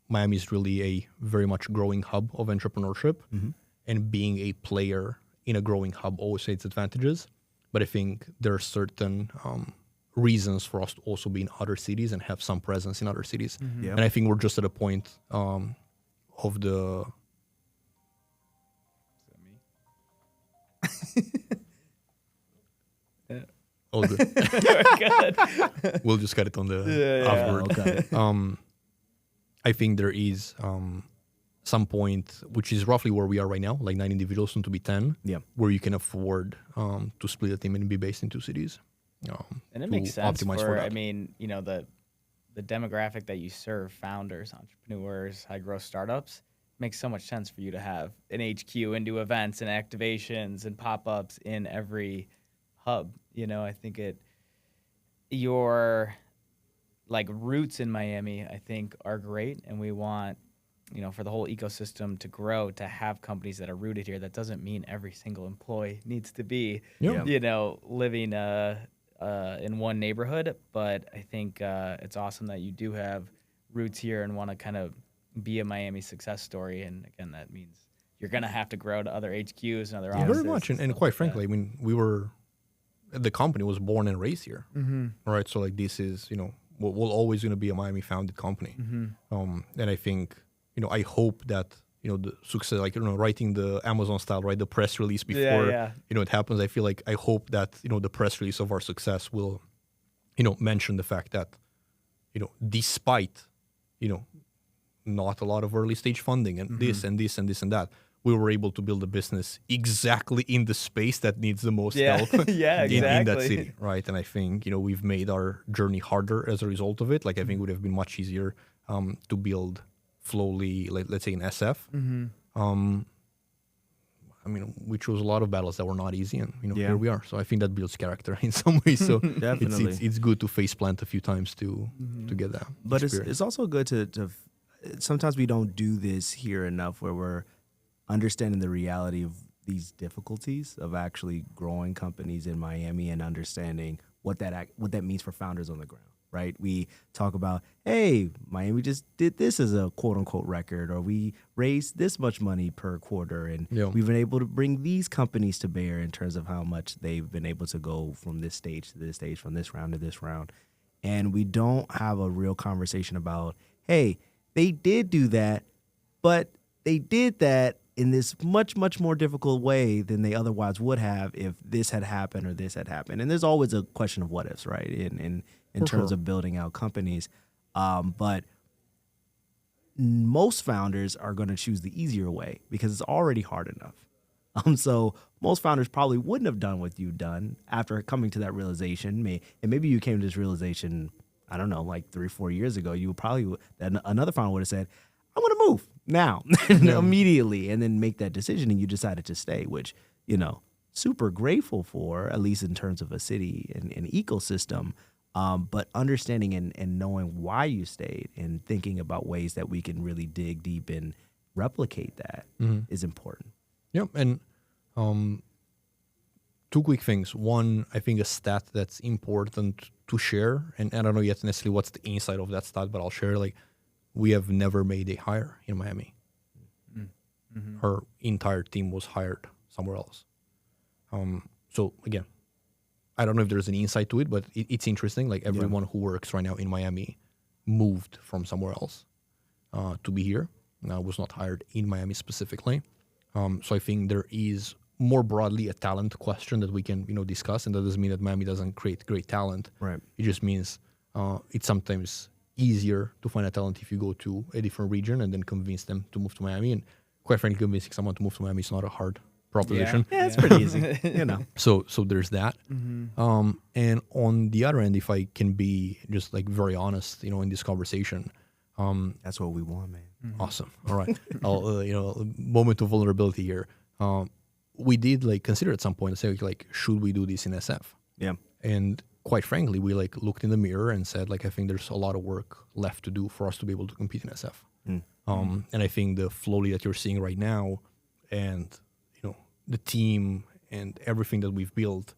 Miami is really a very much growing hub of entrepreneurship, and being a player in a growing hub always has its advantages. But I think there are certain reasons for us to also be in other cities and have some presence in other cities. And I think we're just at a point of the... All good. We'll just cut it on the afterward.
Okay.
I think there is some point, which is roughly where we are right now, like 9 individuals, soon to be 10, where you can afford to split the team and be based in 2 cities.
And it makes sense
for
I mean, you know, the demographic that you serve, founders, entrepreneurs, high growth startups, makes so much sense for you to have an HQ and do events and activations and pop-ups in every hub. You know, I think your like roots in Miami, I think, are great, and we want, you know, for the whole ecosystem to grow, to have companies that are rooted here. That doesn't mean every single employee needs to be, you know, living in one neighborhood. But I think it's awesome that you do have roots here and want to kind of be a Miami success story. And again, that means you're going to have to grow to other HQs and other offices.
Very much. And quite frankly, I mean, the company was born and raised here, right? So like this is, you know, we're always going to be a Miami founded company. And I think, you know, I hope that, you know, the success, like, you know, writing the Amazon style, right, the press release before, you know, it happens. I feel like I hope that, you know, the press release of our success will, you know, mention the fact that, you know, despite, you know, not a lot of early stage funding and this and this and this and that, we were able to build a business exactly in the space that needs the most help in that city, right? And I think, you know, we've made our journey harder as a result of it. Like, I think it would have been much easier to build Flowlie, like, let's say in SF. I mean, we chose a lot of battles that were not easy, and, you know, here we are. So I think that builds character in some ways. So
Definitely.
it's good to face plant a few times to get that.
But it's also good to sometimes we don't do this here enough, where we're understanding the reality of these difficulties of actually growing companies in Miami and understanding what that means for founders on the ground, right? We talk about, hey, Miami just did this as a quote unquote record, or we raised this much money per quarter, and we've been able to bring these companies to bear in terms of how much they've been able to go from this stage to this stage, from this round to this round. And we don't have a real conversation about, hey, they did do that, but they did that in this much, much more difficult way than they otherwise would have if this had happened or this had happened. And there's always a question of what ifs, right, in terms of building out companies. But most founders are going to choose the easier way because it's already hard enough. So most founders probably wouldn't have done what you've done after coming to that realization. And maybe you came to this realization, I don't know, like 3 or 4 years ago. You would probably, another founder would have said, I'm going to move now, immediately, and then make that decision, and you decided to stay, which, you know, super grateful for, at least in terms of a city and an ecosystem, but understanding and knowing why you stayed and thinking about ways that we can really dig deep and replicate that is important.
Yep, and 2 quick things. One, I think a stat that's important to share, and I don't know yet necessarily what's the inside of that stat, but I'll share, like, we have never made a hire in Miami. Our entire team was hired somewhere else. So again, I don't know if there's an insight to it, but it's interesting. Like, everyone who works right now in Miami moved from somewhere else to be here. Was not hired in Miami specifically. So I think there is more broadly a talent question that we can, you know, discuss, and that doesn't mean that Miami doesn't create great talent. Right. It just means it's sometimes easier to find a talent if you go to a different region and then convince them to move to Miami. And quite frankly, convincing someone to move to Miami is not a hard proposition.
Yeah, it's pretty easy, you know.
So there's that. And on the other end, if I can be just like very honest, you know, in this conversation,
that's what we want, man.
Awesome. All right. I'll, you know, moment of vulnerability here. We did like consider at some point, say, like, should we do this in SF? Yeah. And quite frankly, we like looked in the mirror and said, like, I think there's a lot of work left to do for us to be able to compete in SF. And I think the Flowlie that you're seeing right now, and, you know, the team and everything that we've built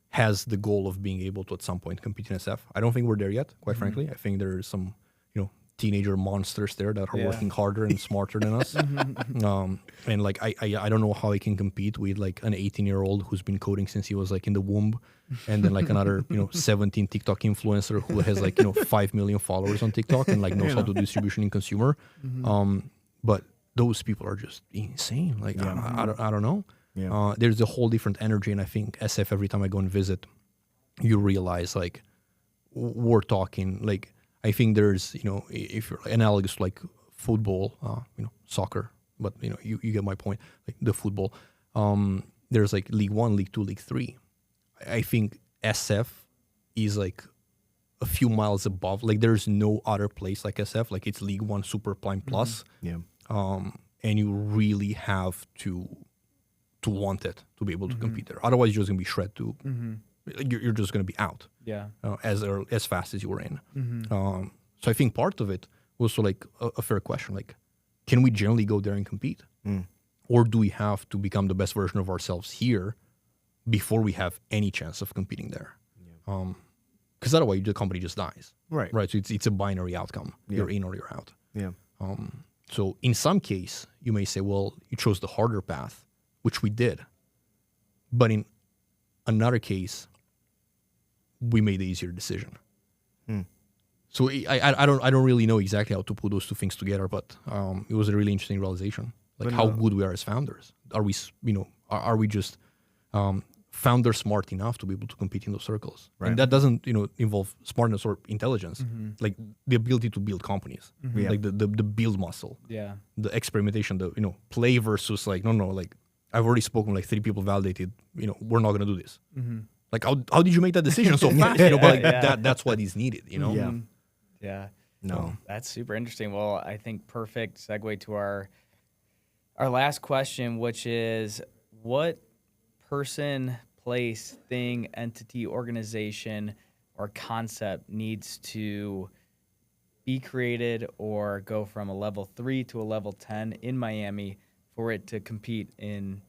has the goal of being able to at some point compete in SF. I don't think we're there yet, quite frankly. I think there's some, you know, teenager monsters there that are working harder and smarter than us. And like, I don't know how I can compete with like an 18-year-old who's been coding since he was like in the womb, and then like another, you know, 17 TikTok influencer who has like, you know, 5 million followers on TikTok and like knows how to do distribution in consumer. But those people are just insane. Like, I don't know. There's a whole different energy, and I think SF, every time I go and visit, you realize like we're talking like, I think there's, if you're analogous to like football, soccer, but you get my point. Like the football, there's like League 1, League 2, League 3. I think SF is like a few miles above. Like there's no other place like SF. Like it's League 1 Super Prime Plus.
Yeah.
And you really have to want it to be able to compete there. Otherwise, you're just gonna be shred to. You're just gonna be out.
Yeah.
As fast as you were in. So I think part of it was also like a fair question. Like, can we generally go there and compete, or do we have to become the best version of ourselves here before we have any chance of competing there? Because otherwise, the company just dies.
Right.
So it's a binary outcome. Yeah. You're in or you're out.
Yeah.
So in some case, you may say, well, you chose the harder path, which we did. But in another case, we made the easier decision. So I don't really know exactly how to put those two things together, but it was a really interesting realization. Like how good we are as founders. Are we, are we just founder smart enough to be able to compete in those circles? Right. And that doesn't, involve smartness or intelligence, like the ability to build companies, like the build muscle, the experimentation, the play versus like no, like I've already spoken, like 3 people validated, we're not gonna do this. Like how did you make that decision so fast? But like that's what is needed,
Yeah.
No,
that's super interesting. Well, I think perfect segue to our last question, which is what person, place, thing, entity, organization, or concept needs to be created or go from a level 3 to a level 10 in Miami for it to compete in,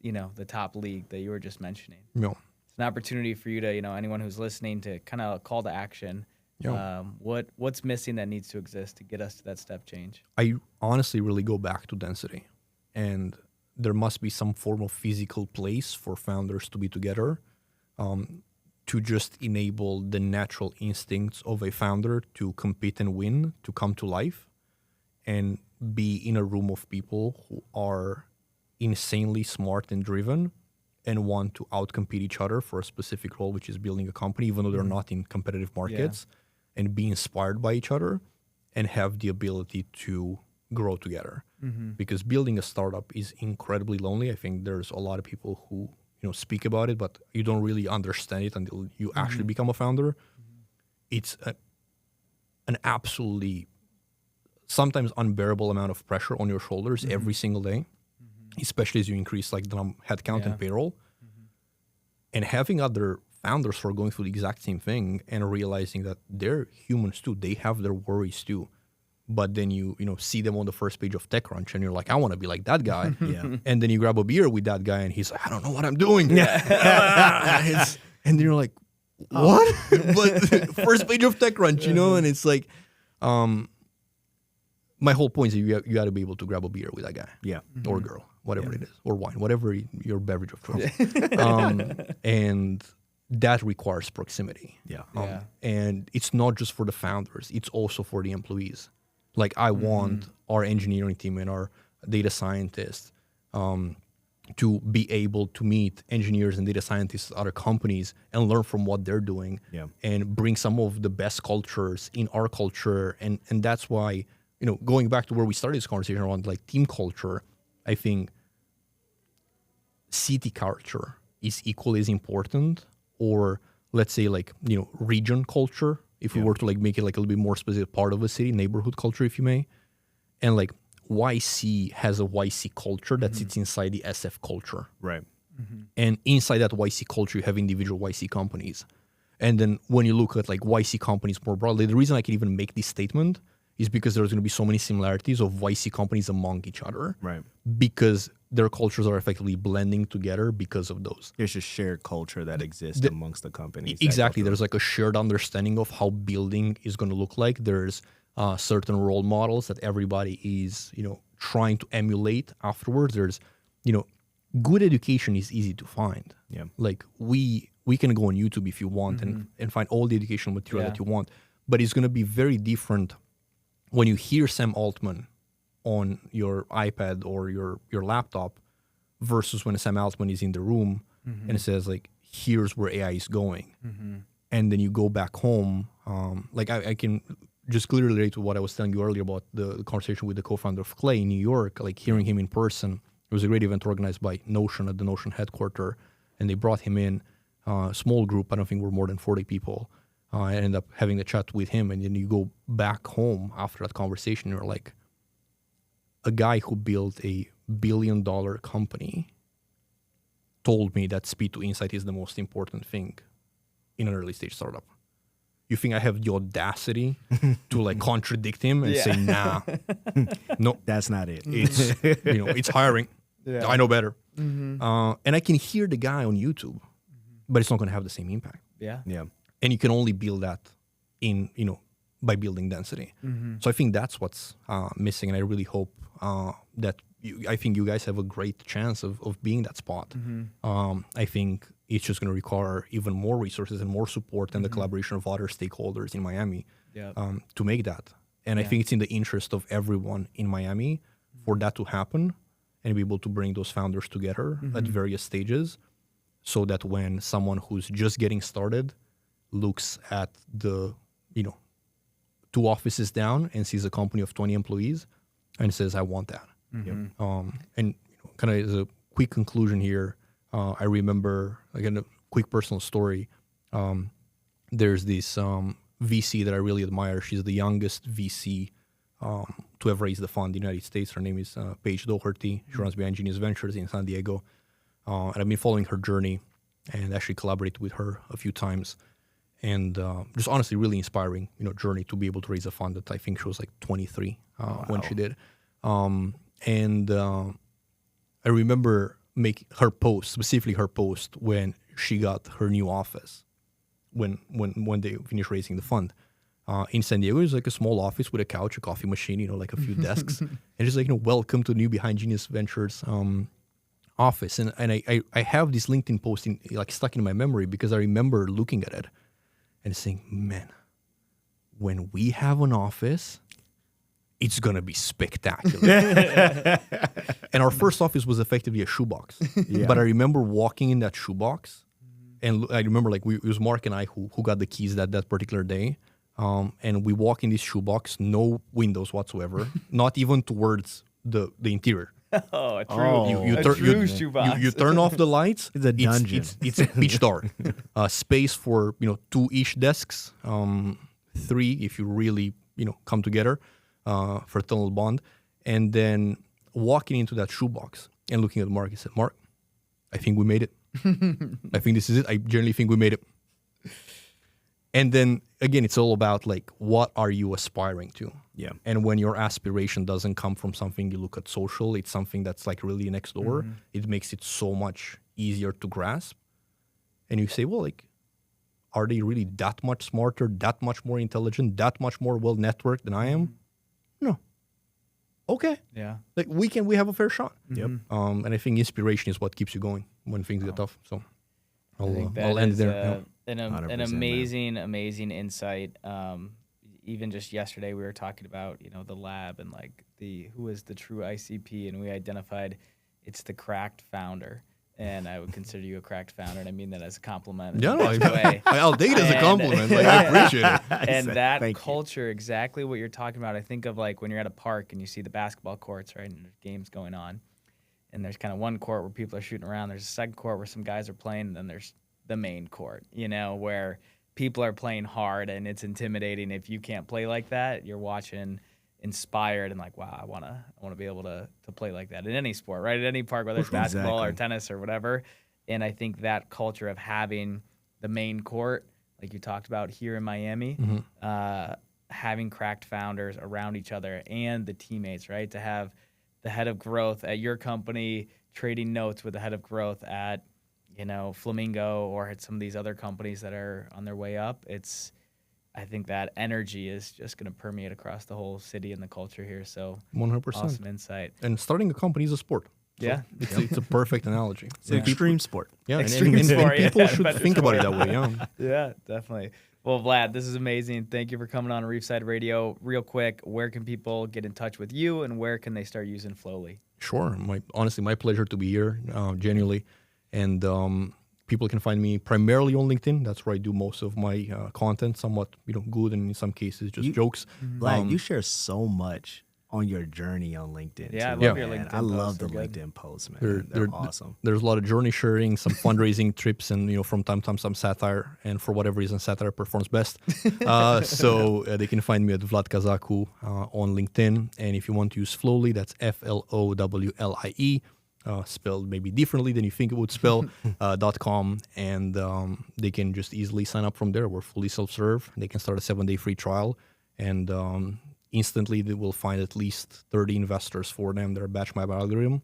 the top league that you were just mentioning?
Yeah.
It's an opportunity for you to, anyone who's listening to kind of call to action.
Yeah.
What's missing that needs to exist to get us to that step change?
I honestly really go back to density, and there must be some form of physical place for founders to be together, to just enable the natural instincts of a founder to compete and win, to come to life, and be in a room of people who are insanely smart and driven and want to outcompete each other for a specific role, which is building a company, even though they're not in competitive markets, and be inspired by each other and have the ability to grow together. Because building a startup is incredibly lonely. I think there's a lot of people who speak about it, but you don't really understand it until you actually become a founder. It's an absolutely sometimes unbearable amount of pressure on your shoulders every single day, especially as you increase like the headcount and payroll. And having other founders who are going through the exact same thing and realizing that they're humans too, they have their worries too. But then you see them on the first page of TechCrunch and you're like, I want to be like that guy. And then you grab a beer with that guy and he's like, I don't know what I'm doing. And then you're like, what? But first page of TechCrunch, and it's like, my whole point is you got to be able to grab a beer with that guy, or girl, whatever it is, or wine, whatever your beverage of choice. And that requires proximity. And it's not just for the founders; it's also for the employees. Like I want our engineering team and our data scientists to be able to meet engineers and data scientists at other companies and learn from what they're doing, and bring some of the best cultures in our culture. And that's why, going back to where we started this conversation around like team culture, I think city culture is equally as important, or let's say like, region culture, if we were to like make it like a little bit more specific part of a city, neighborhood culture, if you may. And like YC has a YC culture that sits inside the SF culture.
Right.
And inside that YC culture, you have individual YC companies. And then when you look at like YC companies more broadly, the reason I can even make this statement is because there's going to be so many similarities of YC companies among each other.
Right.
Because their cultures are effectively blending together because of those.
There's a shared culture that exists amongst the companies.
Exactly. There's like a shared understanding of how building is going to look like. There's certain role models that everybody is, trying to emulate afterwards. There's, good education is easy to find.
Yeah.
Like we can go on YouTube if you want and find all the educational material that you want, but it's going to be very different when you hear Sam Altman on your iPad or your laptop versus when Sam Altman is in the room and it says like, here's where AI is going. And then you go back home like I can just clearly relate to what I was telling you earlier about the conversation with the co-founder of Clay in New York, like hearing him in person. It was a great event organized by Notion at the Notion headquarters, and they brought him in, small group. I don't think we're more than 40 people. I ended up having a chat with him, and then you go back home after that conversation, you're like, a guy who built a $1 billion company told me that speed to insight is the most important thing in an early stage startup. You think I have the audacity to like contradict him and say, nah, no,
That's not it.
it's, it's hiring.
Yeah.
I know better. And I can hear the guy on YouTube, but it's not going to have the same impact.
Yeah.
Yeah.
And you can only build that in, by building density. So I think that's what's missing. And I really hope that I think you guys have a great chance of being that spot. I think it's just going to require even more resources and more support and the collaboration of other stakeholders in Miami to make that. And I think it's in the interest of everyone in Miami for that to happen and be able to bring those founders together at various stages so that when someone who's just getting started looks at the, 2 offices down and sees a company of 20 employees and says, I want that. And kind of as a quick conclusion here, I remember, again, a quick personal story. There's this VC that I really admire. She's the youngest VC to have raised the fund in the United States. Her name is Paige Doherty. She runs behind Genius Ventures in San Diego. And I've been following her journey and actually collaborated with her a few times. And just honestly really inspiring, journey to be able to raise a fund that I think she was like 23 when she did. And I remember specifically her post when she got her new office, when they finished raising the fund. In San Diego, it's like a small office with a couch, a coffee machine, like a few desks. And it's like, welcome to the new Behind Genius Ventures office. And I have this LinkedIn post stuck in my memory because I remember looking at it and saying, man, when we have an office, it's going to be spectacular. And our first office was effectively a shoebox. Yeah. But I remember walking in that shoebox, and I remember it was Mark and I who got the keys that particular day. And we walk in this shoebox, no windows whatsoever, not even towards the interior.
Oh, a true shoebox.
You turn off the lights.
It's a dungeon.
It's pitch dark. Space for 2-ish desks, 3 if you really come together for tunnel bond, and then walking into that shoebox and looking at Mark, I said, Mark, I think we made it. I think this is it. I generally think we made it. And then again, it's all about what are you aspiring to? Yeah. And when your aspiration doesn't come from something you look at social, it's something that's really next door. It makes it so much easier to grasp. And you say, well, are they really that much smarter, that much more intelligent, that much more well networked than I am? No. Okay.
Yeah.
We have a fair shot.
Yep.
And I think inspiration is what keeps you going when things get tough. So I'll end
is
there.
An amazing insight. Even just yesterday, we were talking about the lab and who is the true ICP, and we identified it's the cracked founder. And I would consider you a cracked founder, and I mean that as a compliment.
Yeah, I'll take it as a compliment. I appreciate it.
And that culture, exactly what you're talking about. I think of when you're at a park and you see the basketball courts, right, and there's games going on, and there's kind of one court where people are shooting around. There's a second court where some guys are playing, and then there's the main court, where people are playing hard, and it's intimidating. If you can't play like that, you're watching inspired and wow, I want to be able to play like that in any sport, right? At any park, whether it's basketball or tennis or whatever. And I think that culture of having the main court, like you talked about here in Miami, having cracked founders around each other and the teammates, right? To have the head of growth at your company trading notes with the head of growth at Flamingo or at some of these other companies that are on their way up. I think that energy is just going to permeate across the whole city and the culture here. So
100%.
Awesome insight.
And starting a company is a sport. So
yeah.
It's a perfect analogy.
It's an extreme sport.
Yeah,
extreme sport.
And people should think about it that way. Yeah.
Yeah, definitely. Well, Vlad, this is amazing. Thank you for coming on Reefside Radio. Real quick, where can people get in touch with you, and where can they start using Flowlie?
Sure. Honestly, my pleasure to be here, genuinely. And people can find me primarily on LinkedIn. That's where I do most of my content, somewhat good, and in some cases just jokes.
Vlad, you share so much on your journey on LinkedIn.
Yeah,
too,
I love your
man.
LinkedIn
I love
posts.
the
They're good.
LinkedIn posts, man. They're awesome.
There's a lot of journey sharing, some fundraising trips, and from time to time some satire. And for whatever reason, satire performs best. So they can find me at Vlad Cazacu on LinkedIn. And if you want to use Flowlie, that's FLOWLIE. Spelled maybe differently than you think it would spell, .com, and they can just easily sign up from there. We're fully self-serve. They can start a 7-day free trial, and instantly they will find at least 30 investors for them that are batch by algorithm,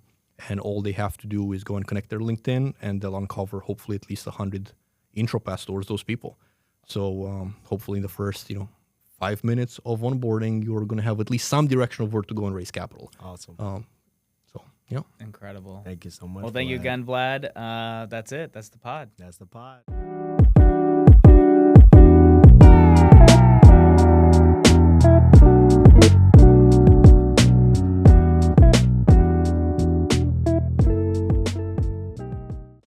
and all they have to do is go and connect their LinkedIn, and they'll uncover hopefully at least 100 intro paths towards those people. So hopefully in the first 5 minutes of onboarding, you're going to have at least some direction of where to go and raise capital.
Awesome.
Incredible.
Thank you so much.
Well, thank you
Vlad.
again, Vlad. That's it. That's the pod.
That's the pod.